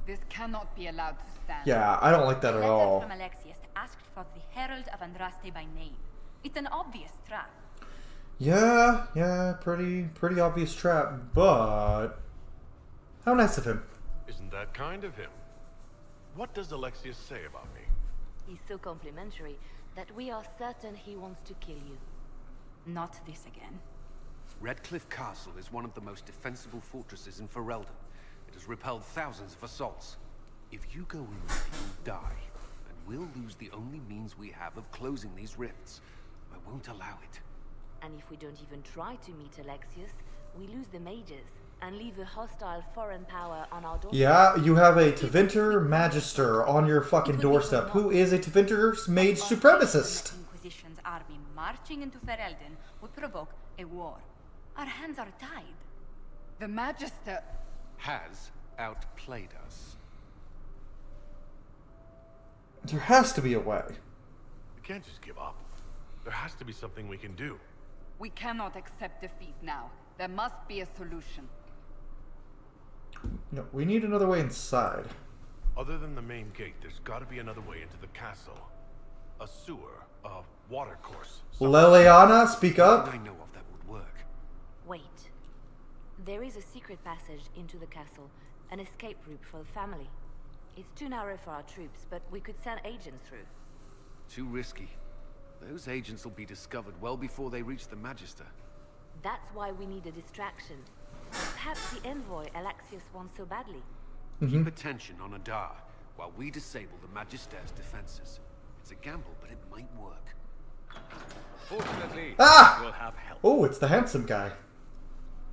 Speaker 5: This cannot be allowed to stand.
Speaker 1: Yeah, I don't like that at
Speaker 9: Letter
Speaker 1: all.
Speaker 9: from Alexius asked for the Herald of Andraste by name. It's an obvious trap.
Speaker 1: Yeah, pretty obvious trap, but how nice of him.
Speaker 3: Isn't that kind of him? What does Alexius say about me?
Speaker 9: He's so complimentary that we are certain he wants to kill you. Not this again.
Speaker 6: Redcliffe Castle is one of the most defensible fortresses in Ferelden. It has repelled thousands of assaults. If you go in there, you'll die, and we'll lose the only means we have of closing these rifts. I won't allow it.
Speaker 9: And if we don't even try to meet Alexius, we lose the mages and leave a hostile foreign power on our doorstep.
Speaker 1: Yeah, you have a Tevinter Magister on your fucking doorstep, who is a Tevinter Mage Supremacist.
Speaker 9: Inquisition's army marching into Ferelden would provoke a war. Our hands are tied.
Speaker 5: The Magister...
Speaker 6: Has outplayed us.
Speaker 1: There has to be a way.
Speaker 3: We can't just give up. There has to be something we can do.
Speaker 5: We cannot accept defeat now. There must be a solution.
Speaker 1: No, we need another way inside.
Speaker 3: Other than the main gate, there's got to be another way into the castle. A sewer, a water course.
Speaker 1: Leliana, speak up.
Speaker 6: I know of that would work.
Speaker 9: Wait. There is a secret passage into the castle, an escape route for the family. It's too narrow for our troops, but we could send agents through.
Speaker 6: Too risky. Those agents will be discovered well before they reach the Magister.
Speaker 9: That's why we need a distraction. Perhaps the envoy Alexius wants so badly.
Speaker 6: Keep attention on Adar, while we disable the Magister's defenses. It's a gamble, but it might work.
Speaker 10: Fortunately, we'll have help.
Speaker 1: Oh, it's the handsome guy.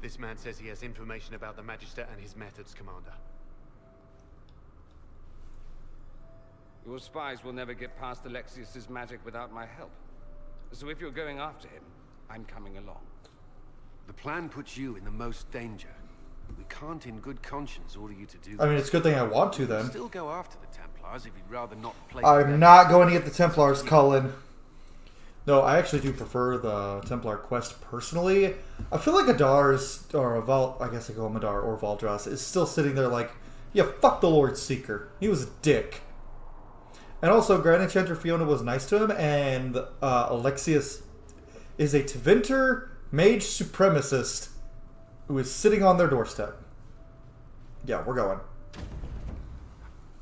Speaker 10: This man says he has information about the Magister and his methods, Commander.
Speaker 11: Your spies will never get past Alexius's magic without my help. So if you're going after him, I'm coming along.
Speaker 6: The plan puts you in the most danger. We can't in good conscience order you to do that.
Speaker 1: I mean, it's a good thing I want to then.
Speaker 6: Still go after the Templars if you'd rather not play.
Speaker 1: I'm not going to get the Templars, Cullen. No, I actually do prefer the Templar quest personally. I feel like Adar's, or I guess I call him Adar, or Valdras, is still sitting there like, yeah, fuck the Lord Seeker. He was a dick. And also, Grand Enchanter Fiona was nice to him, and Alexius is a Tevinter Mage Supremacist who is sitting on their doorstep. Yeah, we're going.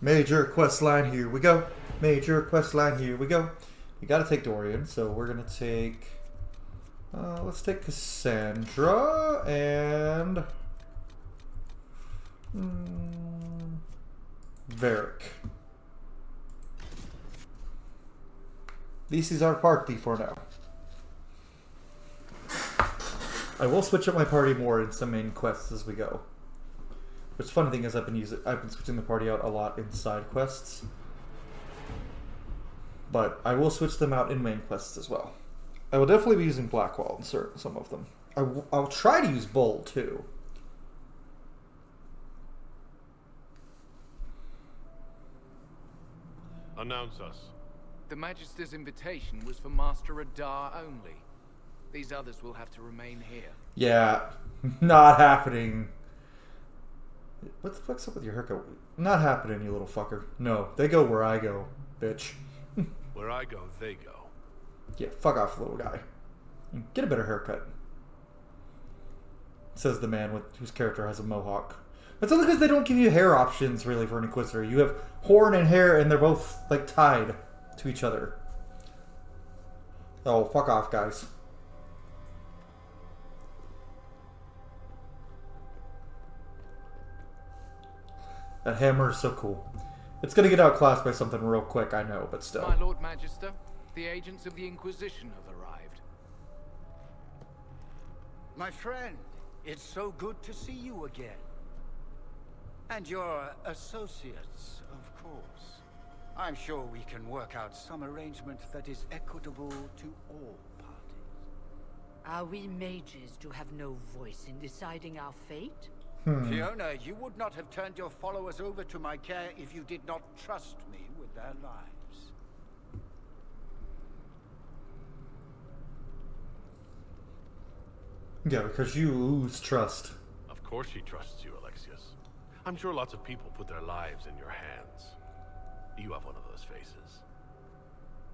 Speaker 1: Major quest line, here we go. Major quest line, here we go. We gotta take Dorian, so we're gonna take... let's take Cassandra and... Varric. This is our party for now. I will switch up my party more in some main quests as we go. Which funny thing is I've been switching the party out a lot in side quests. But I will switch them out in main quests as well. I will definitely be using Blackwall in some of them. I'll try to use Bold too.
Speaker 3: Announce us.
Speaker 12: The Magister's invitation was for Master Adar only. These others will have to remain here.
Speaker 1: Yeah, not happening. What the fuck's up with your haircut? Not happening, you little fucker. No, they go where I go, bitch.
Speaker 3: Where I go, they go.
Speaker 1: Yeah, fuck off, little guy. Get a better haircut. Says the man whose character has a mohawk. It's only because they don't give you hair options, really, for an Inquisitor. You have horn and hair, and they're both, like, tied to each other. Oh, fuck off, guys. That hammer is so cool. It's gonna get outclassed by something real quick, I know, but still.
Speaker 12: My Lord Magister, the agents of the Inquisition have arrived.
Speaker 13: My friend, it's so good to see you again. And your associates, of course. I'm sure we can work out some arrangement that is equitable to all parties.
Speaker 14: Are we mages to have no voice in deciding our fate?
Speaker 13: Fiona, you would not have turned your followers over to my care if you did not trust me with their lives.
Speaker 1: Yeah, because you ooze trust.
Speaker 3: Of course she trusts you, Alexius. I'm sure lots of people put their lives in your hands. You have one of those faces.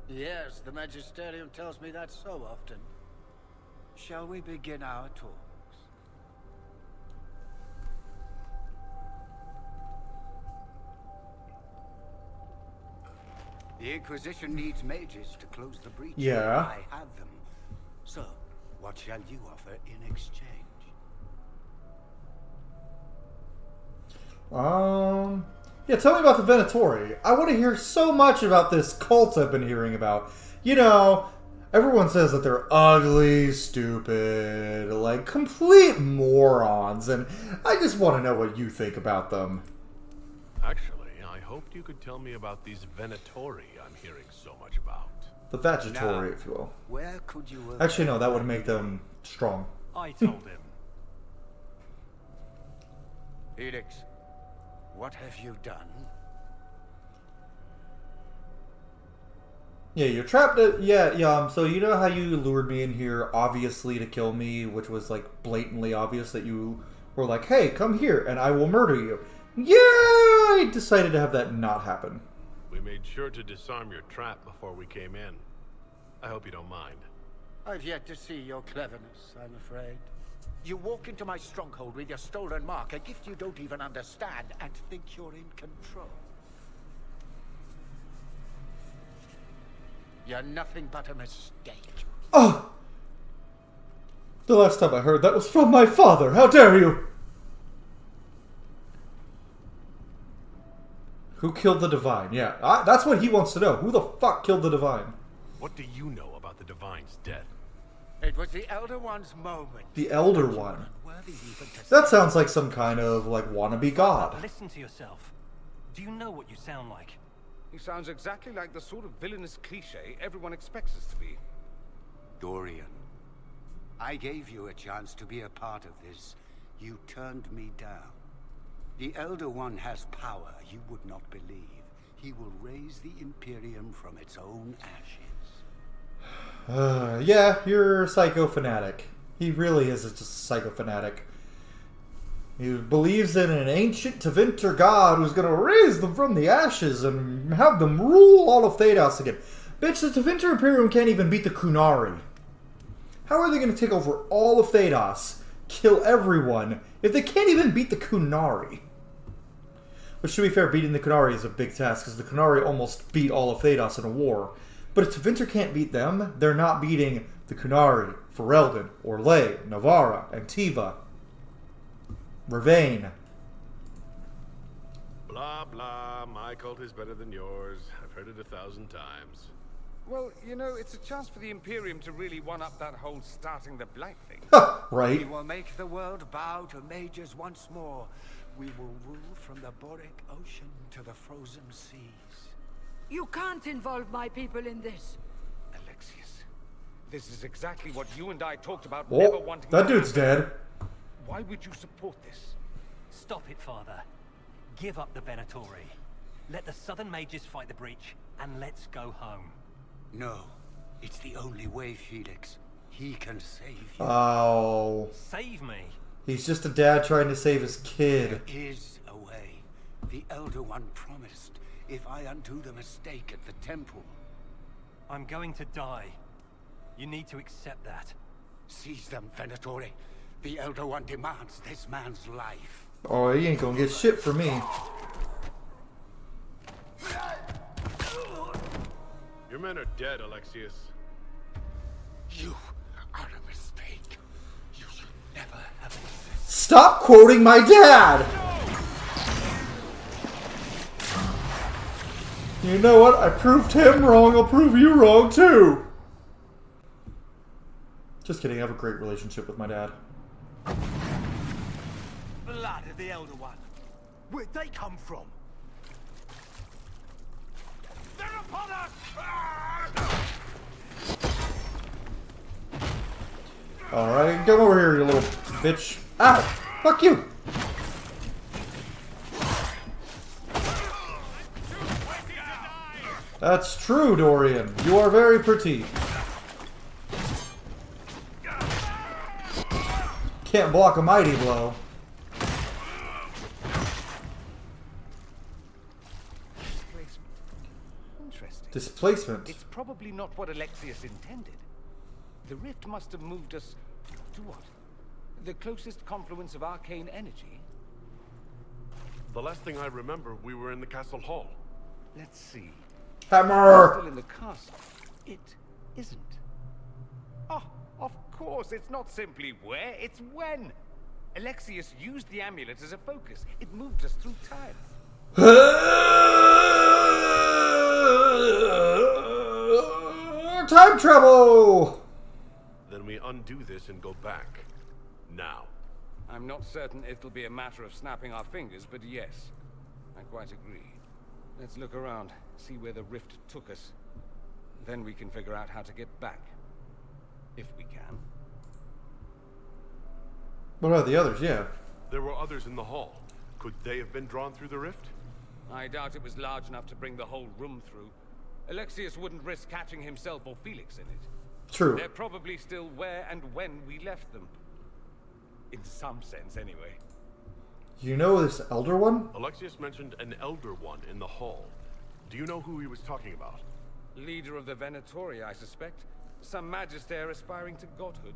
Speaker 13: Yes, the Magisterium tells me that so often. Shall we begin our talks? The Inquisition needs mages to close the breach.
Speaker 1: Yeah.
Speaker 13: I have them. So, what shall you offer in exchange?
Speaker 1: Yeah, tell me about the Venatori. I want to hear so much about this cult I've been hearing about. You know, everyone says that they're ugly, stupid, like complete morons, and I just want to know what you think about them.
Speaker 3: Actually, I hoped you could tell me about these Venatori I'm hearing so much about.
Speaker 1: The Venatori, if you will.
Speaker 13: Where could you
Speaker 1: Actually, no, that would make them strong.
Speaker 15: I told him.
Speaker 13: Felix, what have you done?
Speaker 1: Yeah, you're trapped. So you know how you lured me in here, obviously to kill me, which was like blatantly obvious that you were like, "Hey, come here, and I will murder you." Yeah, I decided to have that not happen.
Speaker 3: We made sure to disarm your trap before we came in. I hope you don't mind.
Speaker 13: I've yet to see your cleverness, I'm afraid. You walk into my stronghold with your stolen mark, a gift you don't even understand, and think you're in control. You're nothing but a mistake.
Speaker 1: Oh! The last time I heard that was from my father. How dare you! Who killed the Divine? Yeah, that's what he wants to know. Who the fuck killed the Divine?
Speaker 3: What do you know about the Divine's death?
Speaker 13: It was the Elder One's moment.
Speaker 1: The Elder One. That sounds like some kind of, like, wannabe god.
Speaker 15: Listen to yourself. Do you know what you sound like?
Speaker 11: He sounds exactly like the sort of villainous cliche everyone expects us to be.
Speaker 13: Dorian, I gave you a chance to be a part of this. You turned me down. The Elder One has power you would not believe. He will raise the Imperium from its own ashes.
Speaker 1: Yeah, you're a psycho fanatic. He really is just a psycho fanatic. He believes in an ancient Tevinter god who's going to raise them from the ashes and have them rule all of Thedas again. Bitch, the Tevinter Imperium can't even beat the Kunari. How are they going to take over all of Thedas, kill everyone, if they can't even beat the Kunari? Which, to be fair, beating the Kunari is a big task, because the Kunari almost beat all of Thedas in a war. But if Tevinter can't beat them, they're not beating the Kunari, Ferelden, Orlais, Navarra, Antiva, Ravane.
Speaker 3: Blah, blah. My cult is better than yours. I've heard it 1,000 times.
Speaker 11: Well, you know, it's a chance for the Imperium to really one-up that whole starting the blight thing.
Speaker 1: Right.
Speaker 13: We will make the world bow to mages once more. We will rule from the Boric Ocean to the frozen seas.
Speaker 14: You can't involve my people in this.
Speaker 11: Alexius, this is exactly what you and I talked about never wanting
Speaker 1: that
Speaker 11: to
Speaker 1: dude's
Speaker 11: happen.
Speaker 1: dead.
Speaker 11: Why would you support this?
Speaker 15: Stop it, Father. Give up the Venatori. Let the Southern Mages fight the breach, and let's go home.
Speaker 13: No. It's the only way, Felix. He can save you.
Speaker 1: Oh.
Speaker 15: Save me?
Speaker 1: He's just a dad trying to save his kid.
Speaker 13: There is a way. The Elder One promised, if I undo the mistake at the temple.
Speaker 15: I'm going to die. You need to accept that.
Speaker 13: Seize them, Venatori. The Elder One demands this man's life.
Speaker 1: Oh, he ain't gonna get shit from me.
Speaker 3: Your men are dead, Alexius.
Speaker 13: You are a mistake. You should never have existed.
Speaker 1: Stop quoting my dad! You know what? I proved him wrong, I'll prove you wrong too! Just kidding, I have a great relationship with my dad.
Speaker 15: Blood of the Elder One. Where'd they come from? They're upon us!
Speaker 1: Alright, come over here, you little bitch. Ow! Fuck you! That's true, Dorian. You are very pretty. Can't block a mighty blow.
Speaker 16: Interesting.
Speaker 1: Displacement.
Speaker 16: It's probably not what Alexius intended. The rift must have moved us to what? The closest confluence of arcane energy?
Speaker 3: The last thing I remember, we were in the castle hall.
Speaker 16: Let's see.
Speaker 1: Hammer!
Speaker 16: Still in the castle. It isn't. Oh, of course, it's not simply where, it's when. Alexius used the amulet as a focus. It moved us through time.
Speaker 1: Time travel!
Speaker 3: Then we undo this and go back. Now.
Speaker 11: I'm not certain it'll be a matter of snapping our fingers, but yes, I quite agree. Let's look around, see where the rift took us. Then we can figure out how to get back. If we can.
Speaker 1: What about the others? Yeah.
Speaker 3: There were others in the hall. Could they have been drawn through the rift?
Speaker 11: I doubt it was large enough to bring the whole room through. Alexius wouldn't risk catching himself or Felix in it.
Speaker 1: True.
Speaker 11: They're probably still where and when we left them. In some sense, anyway.
Speaker 1: You know this Elder One?
Speaker 3: Alexius mentioned an Elder One in the hall. Do you know who he was talking about?
Speaker 11: Leader of the Venatori, I suspect. Some magister aspiring to godhood.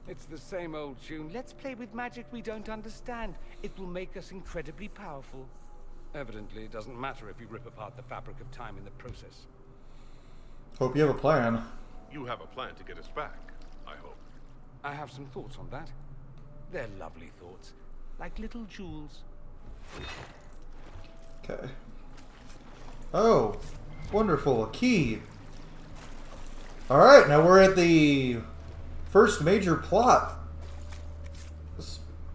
Speaker 11: It's the same old tune. Let's play with magic we don't understand. It will make us incredibly powerful. Evidently, it doesn't matter if you rip apart the fabric of time in the process.
Speaker 1: Hope you have a plan.
Speaker 3: You have a plan to get us back, I hope.
Speaker 16: I have some thoughts on that. They're lovely thoughts. Like little jewels.
Speaker 1: Okay. Oh, wonderful. A key. Alright, now we're at the first major plot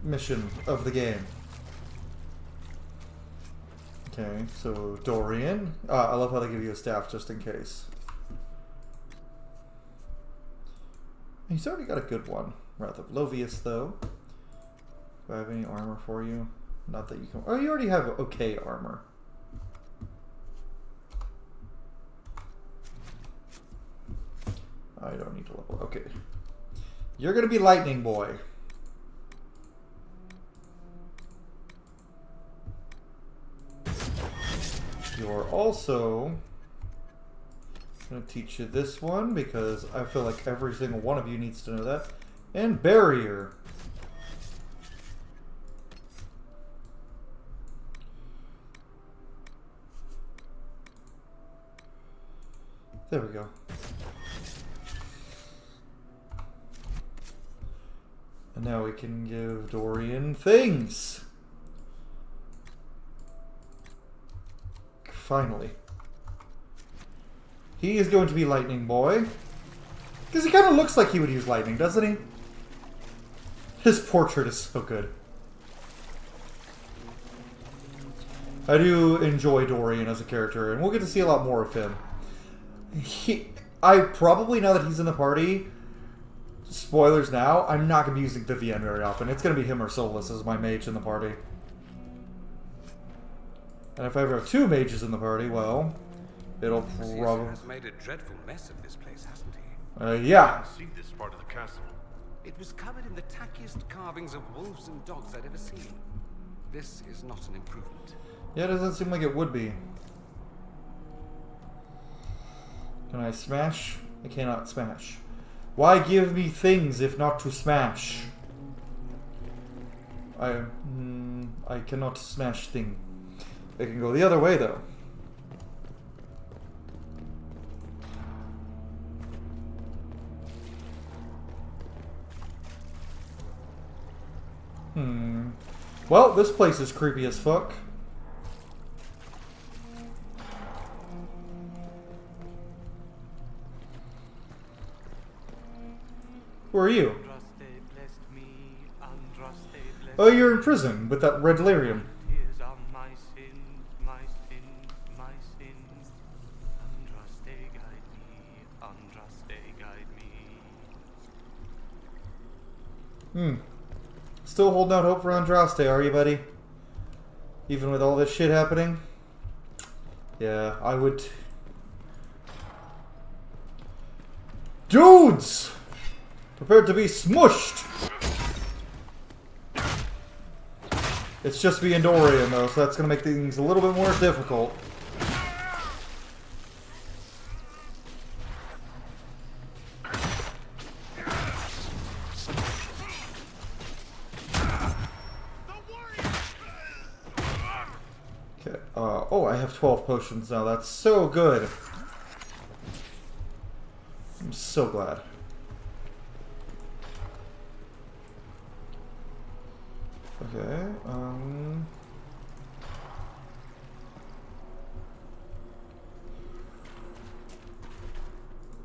Speaker 1: mission of the game. Okay, so Dorian. I love how they give you a staff just in case. He's already got a good one. Wrath of Lovius, though. Do I have any armor for you? Not that you can... Oh, you already have okay armor. I don't need to level. Okay. You're going to be Lightning Boy. You're also going to teach you this one because I feel like every single one of you needs to know that. And Barrier. There we go. And now we can give Dorian things. Finally. He is going to be Lightning Boy. Because he kind of looks like he would use lightning, doesn't he? His portrait is so good. I do enjoy Dorian as a character, and we'll get to see a lot more of him. I probably, now that he's in the party, spoilers now, I'm not going to be using Vivienne very often. It's going to be him or Solus as my mage in the party. And if I ever have two mages in the party, well, it'll probably...
Speaker 11: has made a dreadful mess of this place, hasn't he?
Speaker 1: Yeah.
Speaker 3: I see this part of the castle.
Speaker 11: It was covered in the tackiest carvings of wolves and dogs I'd ever seen. This is not an improvement.
Speaker 1: Yeah, it doesn't seem like it would be. Can I smash? I cannot smash. Why give me things if not to smash? I I cannot smash thing. It can go the other way, though. Well, this place is creepy as fuck. Who are you? Oh, you're in prison with that red lyrium. Still holding out hope for Andraste, are you, buddy? Even with all this shit happening? Yeah, I would... Dudes! Prepared to be smushed! It's just me and Dorian, though, so that's going to make things a little bit more difficult. Okay, oh, I have 12 potions now. That's so good. I'm so glad. Okay,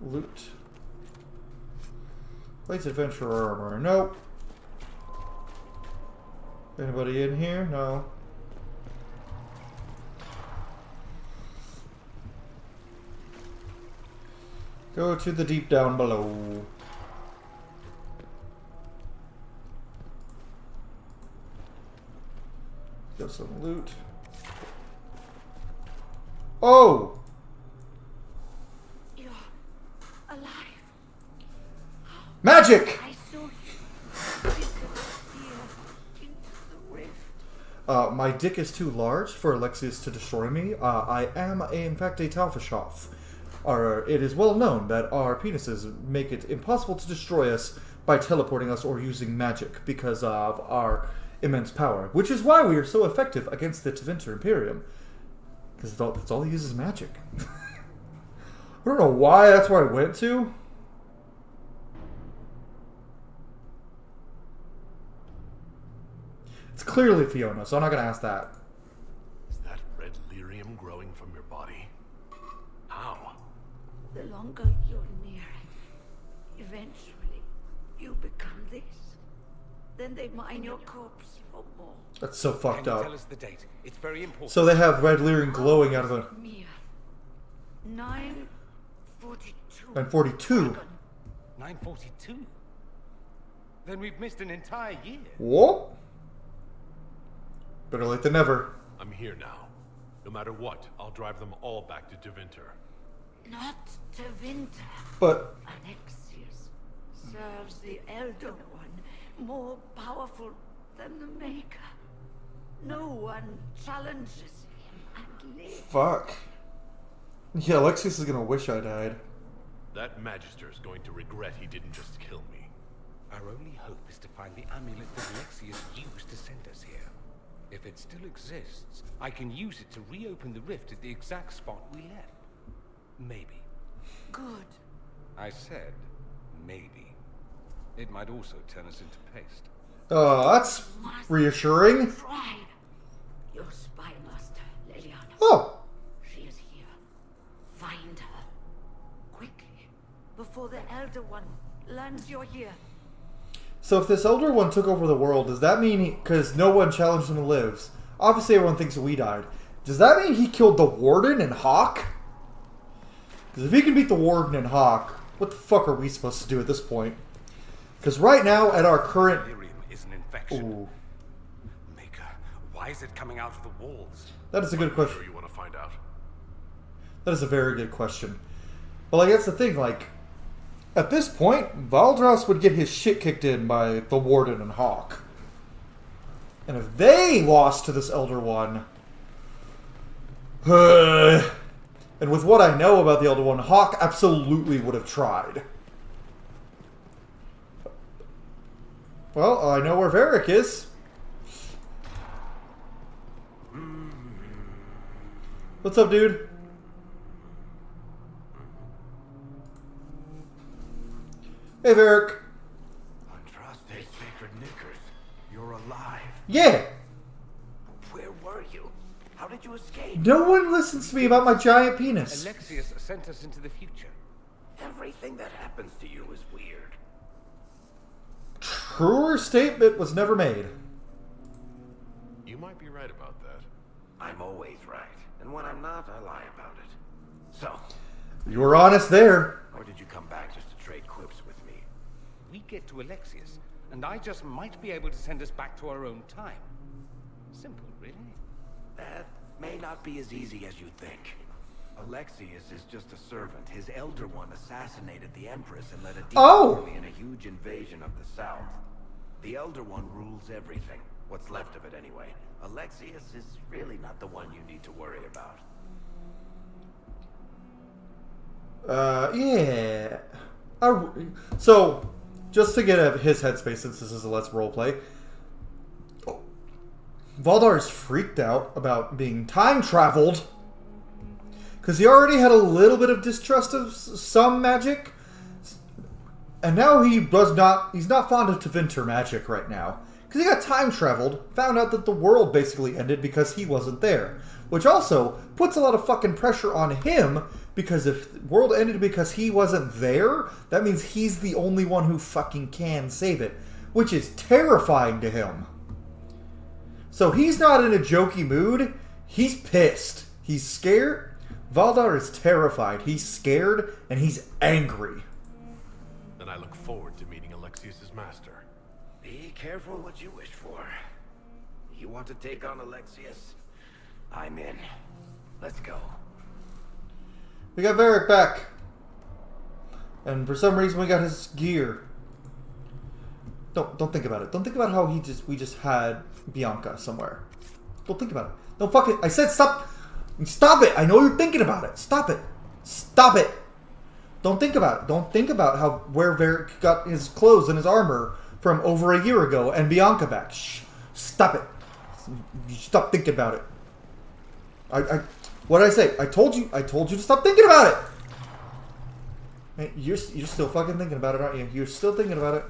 Speaker 1: loot. Light adventurer armor. Nope. Anybody in here? No. Go to the deep down below. Got some loot. Oh!
Speaker 14: You're alive.
Speaker 1: Magic!
Speaker 14: I saw you disappear into the rift.
Speaker 1: My dick is too large for Alexius to destroy me. I am, in fact, a Taufashoff. It is well known that our penises make it impossible to destroy us by teleporting us or using magic because of our immense power, which is why we are so effective against the Tevinter Imperium. Because that's all he uses magic. I don't know why that's where I went to. It's clearly Fiona, so I'm not going to ask that.
Speaker 3: Is that red lyrium growing from your body? How?
Speaker 14: The longer you're near it, eventually you become this. Then they mine your corpse for more.
Speaker 1: That's so fucked up.
Speaker 11: Tell us the date. It's very important.
Speaker 1: So they have red lyrium glowing out of a...
Speaker 14: 942.
Speaker 1: 942.
Speaker 11: 942? Then we've missed an entire year.
Speaker 1: What? Better late than never.
Speaker 3: I'm here now. No matter what, I'll drive them all back to Tevinter.
Speaker 14: Not Tevinter.
Speaker 1: But
Speaker 14: Alexius serves the Elder One, more powerful than the Maker. No one challenges him and lives.
Speaker 1: fuck. Yeah, Alexius is gonna wish I died.
Speaker 3: That Magister is going to regret he didn't just kill me.
Speaker 11: Our only hope is to find the amulet that Alexius used to send us here. If it still exists, I can use it to reopen the rift at the exact spot we left. Maybe.
Speaker 14: Good.
Speaker 11: I said, maybe. It might also turn us into paste.
Speaker 1: Oh, that's reassuring.
Speaker 14: Tried. Your spy master, Leliana.
Speaker 1: Oh.
Speaker 14: She is here. Find her. Quickly. Before the Elder One learns you're here.
Speaker 1: So if this Elder One took over the world, does that mean because no one challenged him and lives? Obviously everyone thinks that we died. Does that mean he killed the Warden and Hawk? Because if he can beat the Warden and Hawk, what the fuck are we supposed to do at this point? Because right now, at our current...
Speaker 11: Delirium is an infection.
Speaker 1: Ooh.
Speaker 11: Maker, why is it coming out of the walls?
Speaker 1: That is a good question.
Speaker 3: Sure you want to find out?
Speaker 1: That is a very good question. But like, that's the thing, like... At this point, Valdras would get his shit kicked in by the Warden and Hawk. And if they lost to this Elder One... and with what I know about the Elder One, Hawk absolutely would have tried. Well, I know where Varric is. What's up, dude? Hey, Varric.
Speaker 6: Andraste Sacred Knickers, you're alive.
Speaker 1: Yeah.
Speaker 6: Where were you? How did you escape?
Speaker 1: No one listens to me about my giant penis.
Speaker 11: Alexius sent us into the future.
Speaker 6: Everything that happens to you is weird.
Speaker 1: Truer statement was never made.
Speaker 3: You might be right about that.
Speaker 6: I'm always right. And when I'm not, I lie about it. So,
Speaker 1: You were honest there.
Speaker 6: or did you come back just to trade quips with me?
Speaker 11: We get to Alexius, and I just might be able to send us back to our own time. Simple, really.
Speaker 6: That may not be as easy as you think. Alexius is just a servant. His Elder One assassinated the Empress and led a deep army in a huge invasion of the South. The Elder One rules everything. What's left of it, anyway. Alexius is really not the one you need to worry about.
Speaker 1: Yeah. So, just to get his headspace, since this is a Let's Roleplay, Valdar is freaked out about being time traveled because he already had a little bit of distrust of some magic, and now he's not fond of Tevinter magic right now because he got time traveled, found out that the world basically ended because he wasn't there, which also puts a lot of fucking pressure on him because if the world ended because he wasn't there, that means he's the only one who fucking can save it, which is terrifying to him. So he's not in a jokey mood. He's pissed. He's scared. Valdar is terrified. He's scared and he's angry.
Speaker 3: And I look forward to meeting Alexius's master.
Speaker 6: Be careful what you wish for. You want to take on Alexius? I'm in. Let's go.
Speaker 1: We got Varric back. And for some reason we got his gear. Don't think about it. Don't think about how we just had Bianca somewhere. Don't think about it. Don't fucking... I said stop. Stop it. I know you're thinking about it. Stop it. Stop it. Don't think about it. Don't think about where Varric got his clothes and his armor from over a year ago and Bianca back. Shh. Stop it. You stop thinking about it. What did I say? I told you to stop thinking about it. Hey, you're still fucking thinking about it, aren't you? You're still thinking about it.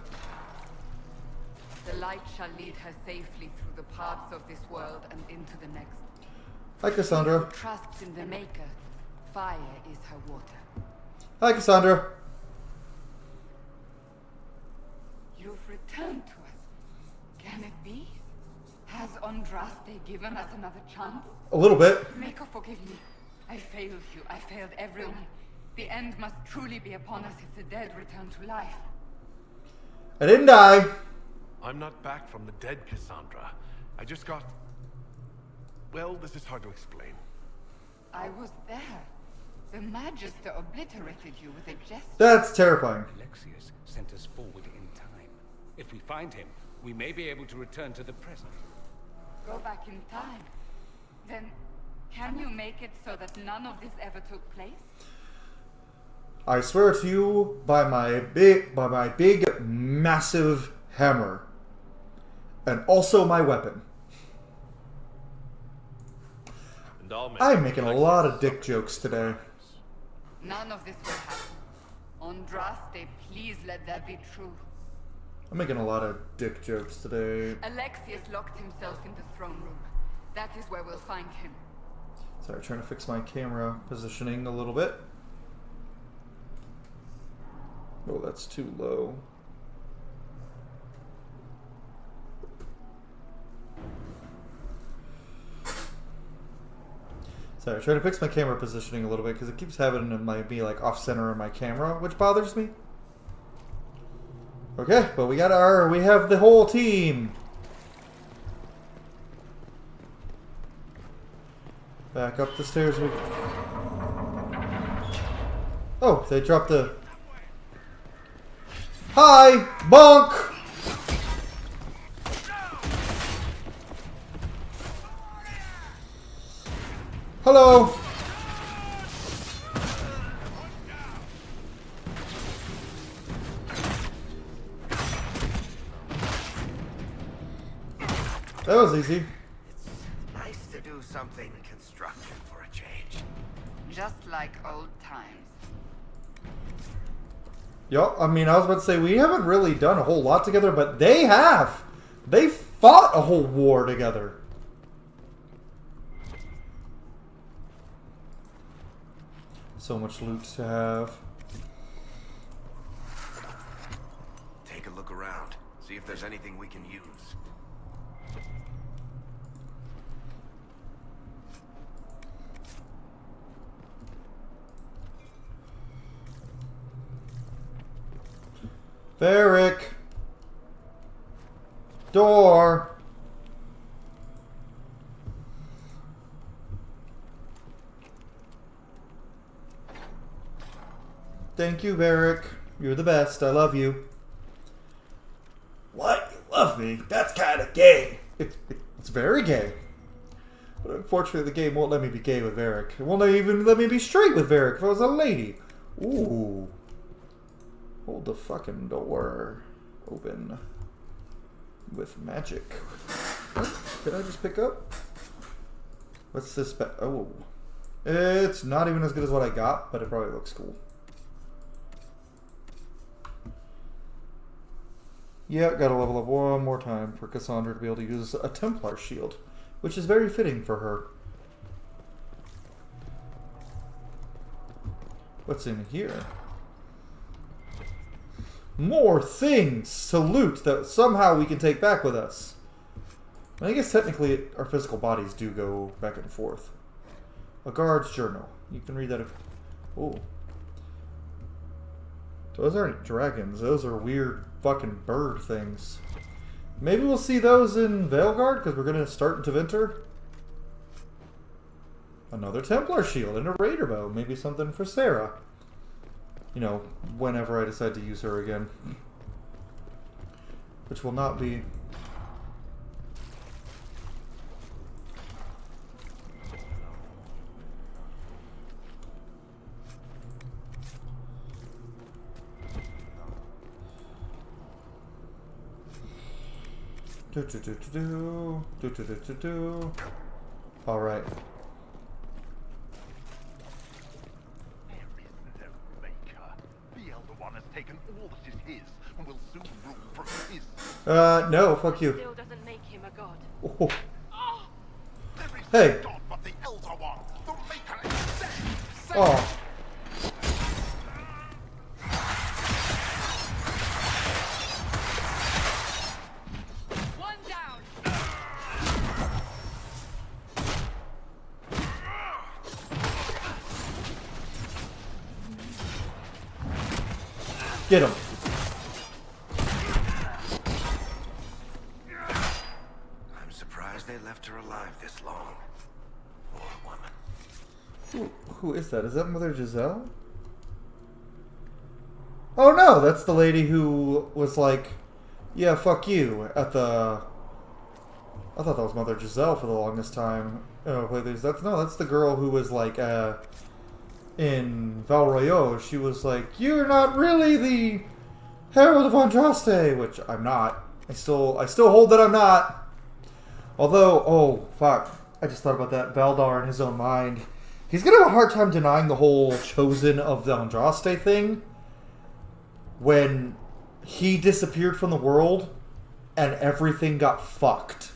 Speaker 5: The light shall lead her safely through the paths of this world and into the next.
Speaker 1: Hi, Cassandra.
Speaker 5: Who trusts in the Maker, fire is her water.
Speaker 1: Hi, Cassandra.
Speaker 5: You've returned to us. Can it be? Has Andraste given us another chance?
Speaker 1: A little bit.
Speaker 5: Maker, forgive me. I failed you. I failed everyone. The end must truly be upon us if the dead return to life.
Speaker 1: I didn't die.
Speaker 3: I'm not back from the dead, Cassandra. I just got... Well, this is hard to explain.
Speaker 5: I was there. The Magister obliterated you with a gesture.
Speaker 1: That's terrifying.
Speaker 11: Alexius sent us forward in time. If we find him, we may be able to return to the present.
Speaker 5: Go back in time. Then, can you make it so that none of this ever took place?
Speaker 1: I swear to you by my big, massive hammer. And also my weapon. I'm making a lot of dick jokes today.
Speaker 5: None of this will happen. Andraste, please let that be true.
Speaker 1: I'm making a lot of dick jokes today.
Speaker 5: Alexius locked himself in the throne room. That is where we'll find him.
Speaker 1: Sorry, trying to fix my camera positioning a little bit. Oh, that's too low. Sorry, trying to fix my camera positioning a little bit because it keeps having me like off center on my camera, which bothers me. Okay, but we have the whole team. Back up the stairs we... Oh, they dropped the... Hi! Bonk! Hello! That was easy.
Speaker 6: It's nice to do something constructive for a change.
Speaker 5: Just like old times.
Speaker 1: Yo, I mean, I was about to say, we haven't really done a whole lot together, but they have! They fought a whole war together. So much loot to have.
Speaker 6: Take a look around. See if there's anything we can use.
Speaker 1: Varric! Door! Thank you, Varric. You're the best. I love you. What? You love me? That's kind of gay. It's very gay. But unfortunately, the game won't let me be gay with Varric. It won't even let me be straight with Varric if I was a lady. Ooh. Hold the fucking door open with magic. What did I just pick up? What's this? Oh. It's not even as good as what I got, but it probably looks cool. Yeah, gotta level up one more time for Cassandra to be able to use a Templar shield, which is very fitting for her. What's in here? More things to loot that somehow we can take back with us. And I guess technically our physical bodies do go back and forth. A guard's journal. You can read that if... Oh. Those aren't dragons. Those are weird fucking bird things. Maybe we'll see those in Veilguard, because we're going to start in Tevinter. Another Templar shield and a Raider bow. Maybe something for Sarah. You know, whenever I decide to use her again. Which will not be... All right. No, fuck you.
Speaker 14: Still doesn't make him a god.
Speaker 1: Oh. Hey. Oh.
Speaker 5: One down.
Speaker 1: Get him.
Speaker 6: They left her alive this long. Poor woman.
Speaker 1: Who is that? Is that Mother Giselle? Oh no, that's the lady who was like, yeah, fuck you, at the... I thought that was Mother Giselle for the longest time. Oh, wait, that's the girl who was like, in Val Royeaux, she was like, you're not really the Herald of Andraste, which I'm not. I still hold that I'm not. Although, oh, fuck. I just thought about that. Valdar in his own mind. He's going to have a hard time denying the whole Chosen of the Andraste thing. When he disappeared from the world and everything got fucked.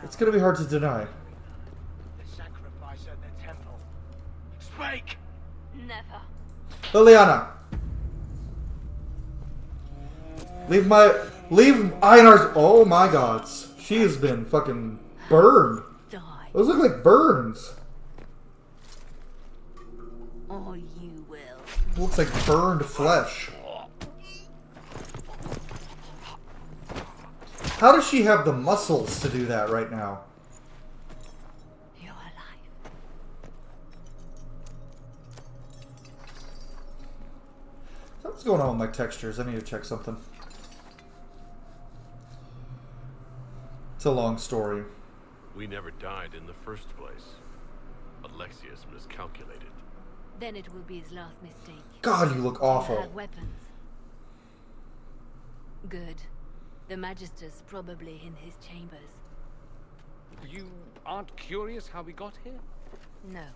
Speaker 1: It's going to be hard to deny.
Speaker 16: The sacrifice at the temple. Spake!
Speaker 14: Never.
Speaker 1: Liliana! Leave Einar's... Oh my gods. She has been fucking burned.
Speaker 14: Die.
Speaker 1: Those look like burns.
Speaker 14: Or you will.
Speaker 1: Looks like burned flesh. How does she have the muscles to do that right now?
Speaker 14: You're alive.
Speaker 1: What's going on with my textures? I need to check something. It's a long story.
Speaker 2: We never died in the first place. Alexius miscalculated.
Speaker 9: Then it will be his last mistake.
Speaker 1: God, you look awful.
Speaker 9: You have weapons. Good. The Magister's probably in his chambers.
Speaker 11: You aren't curious how we got here?
Speaker 9: No.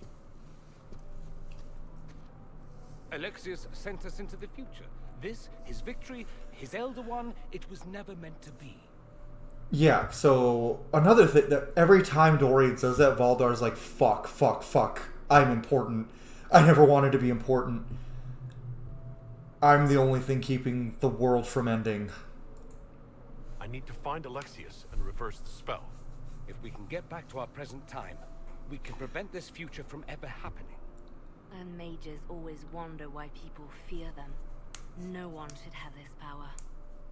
Speaker 11: Alexius sent us into the future. This, his victory, his Elder One, it was never meant to be.
Speaker 1: Yeah, so another thing, that every time Dorian says that, Valdar's like, fuck, fuck, fuck. I'm important. I never wanted to be important. I'm the only thing keeping the world from ending.
Speaker 3: I need to find Alexius and reverse the spell.
Speaker 11: If we can get back to our present time, we can prevent this future from ever happening.
Speaker 9: And mages always wonder why people fear them. No one should have this power.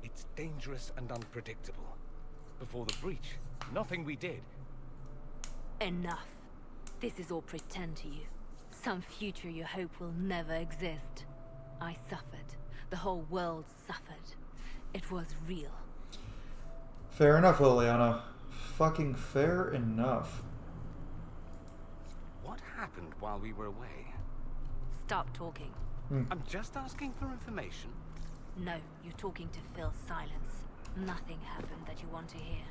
Speaker 11: It's dangerous and unpredictable. Before the breach, nothing we did.
Speaker 9: Enough. This is all pretend to you. Some future you hope will never exist. I suffered. The whole world suffered. It was real.
Speaker 1: Fair enough, Liliana. Fucking fair enough.
Speaker 10: What happened while we were away?
Speaker 9: Stop talking.
Speaker 10: I'm just asking for information.
Speaker 9: No, you're talking to fill silence. Nothing happened that you want to hear.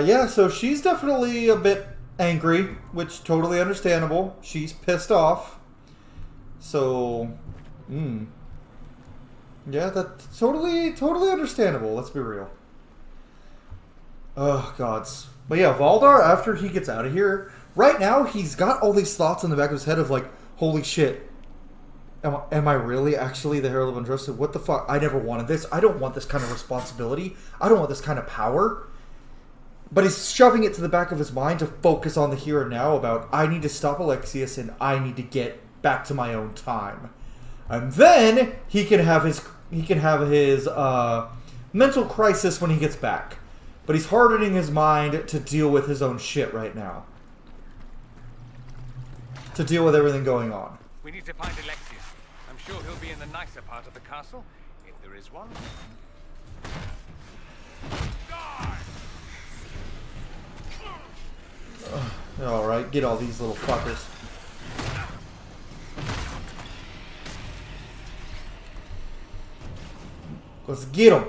Speaker 1: Yeah, so she's definitely a bit angry, which totally understandable. She's pissed off. So, yeah, that's totally understandable. Let's be real. Oh, gods. But yeah, Valdar, after he gets out of here, right now he's got all these thoughts in the back of his head of like, holy shit, am I really actually the Herald of Untrusted? What the fuck? I never wanted this. I don't want this kind of responsibility. I don't want this kind of power. But he's shoving it to the back of his mind to focus on the here and now about, I need to stop Alexius and I need to get back to my own time. And then he can have his mental crisis when he gets back. But he's hardening his mind to deal with his own shit right now. To deal with everything going on.
Speaker 11: We need to find Alexius. I'm sure he'll be in the nicer part of the castle, if there is one.
Speaker 1: Alright, get all these little fuckers. Let's get them.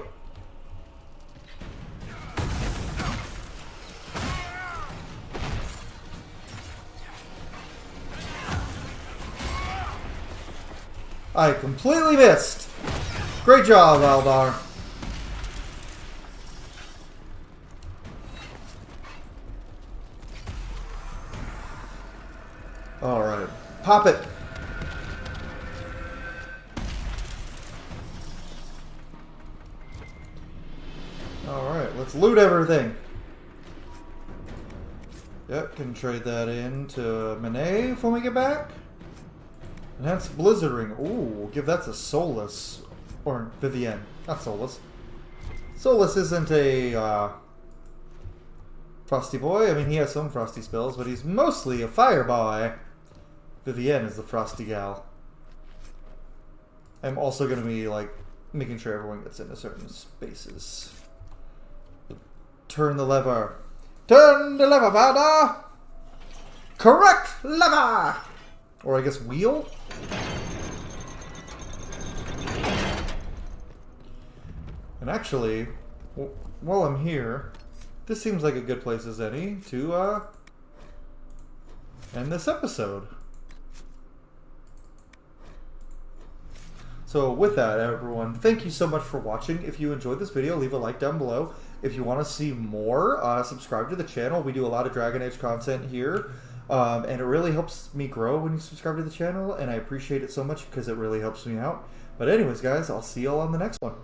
Speaker 1: I completely missed. Great job, Valdar. Alright. Pop it. Alright, let's loot everything. Yep, can trade that in to Manet when we get back. Enhanced Blizzard Ring. Ooh, give that to Solus. Or Vivienne. Not Solus. Solus isn't a frosty boy. I mean, he has some frosty spells, but he's mostly a fire boy. Vivienne is the frosty gal. I'm also going to be, like, making sure everyone gets into certain spaces. Turn the lever. Turn the lever, Valda! Correct lever! Or I guess wheel? And actually, while I'm here, this seems like a good place as any to end this episode. So with that, everyone, thank you so much for watching. If you enjoyed this video, leave a like down below. If you want to see more, subscribe to the channel. We do a lot of Dragon Age content here. And it really helps me grow when you subscribe to the channel, and I appreciate it so much because it really helps me out. But anyways, guys, I'll see y'all on the next one.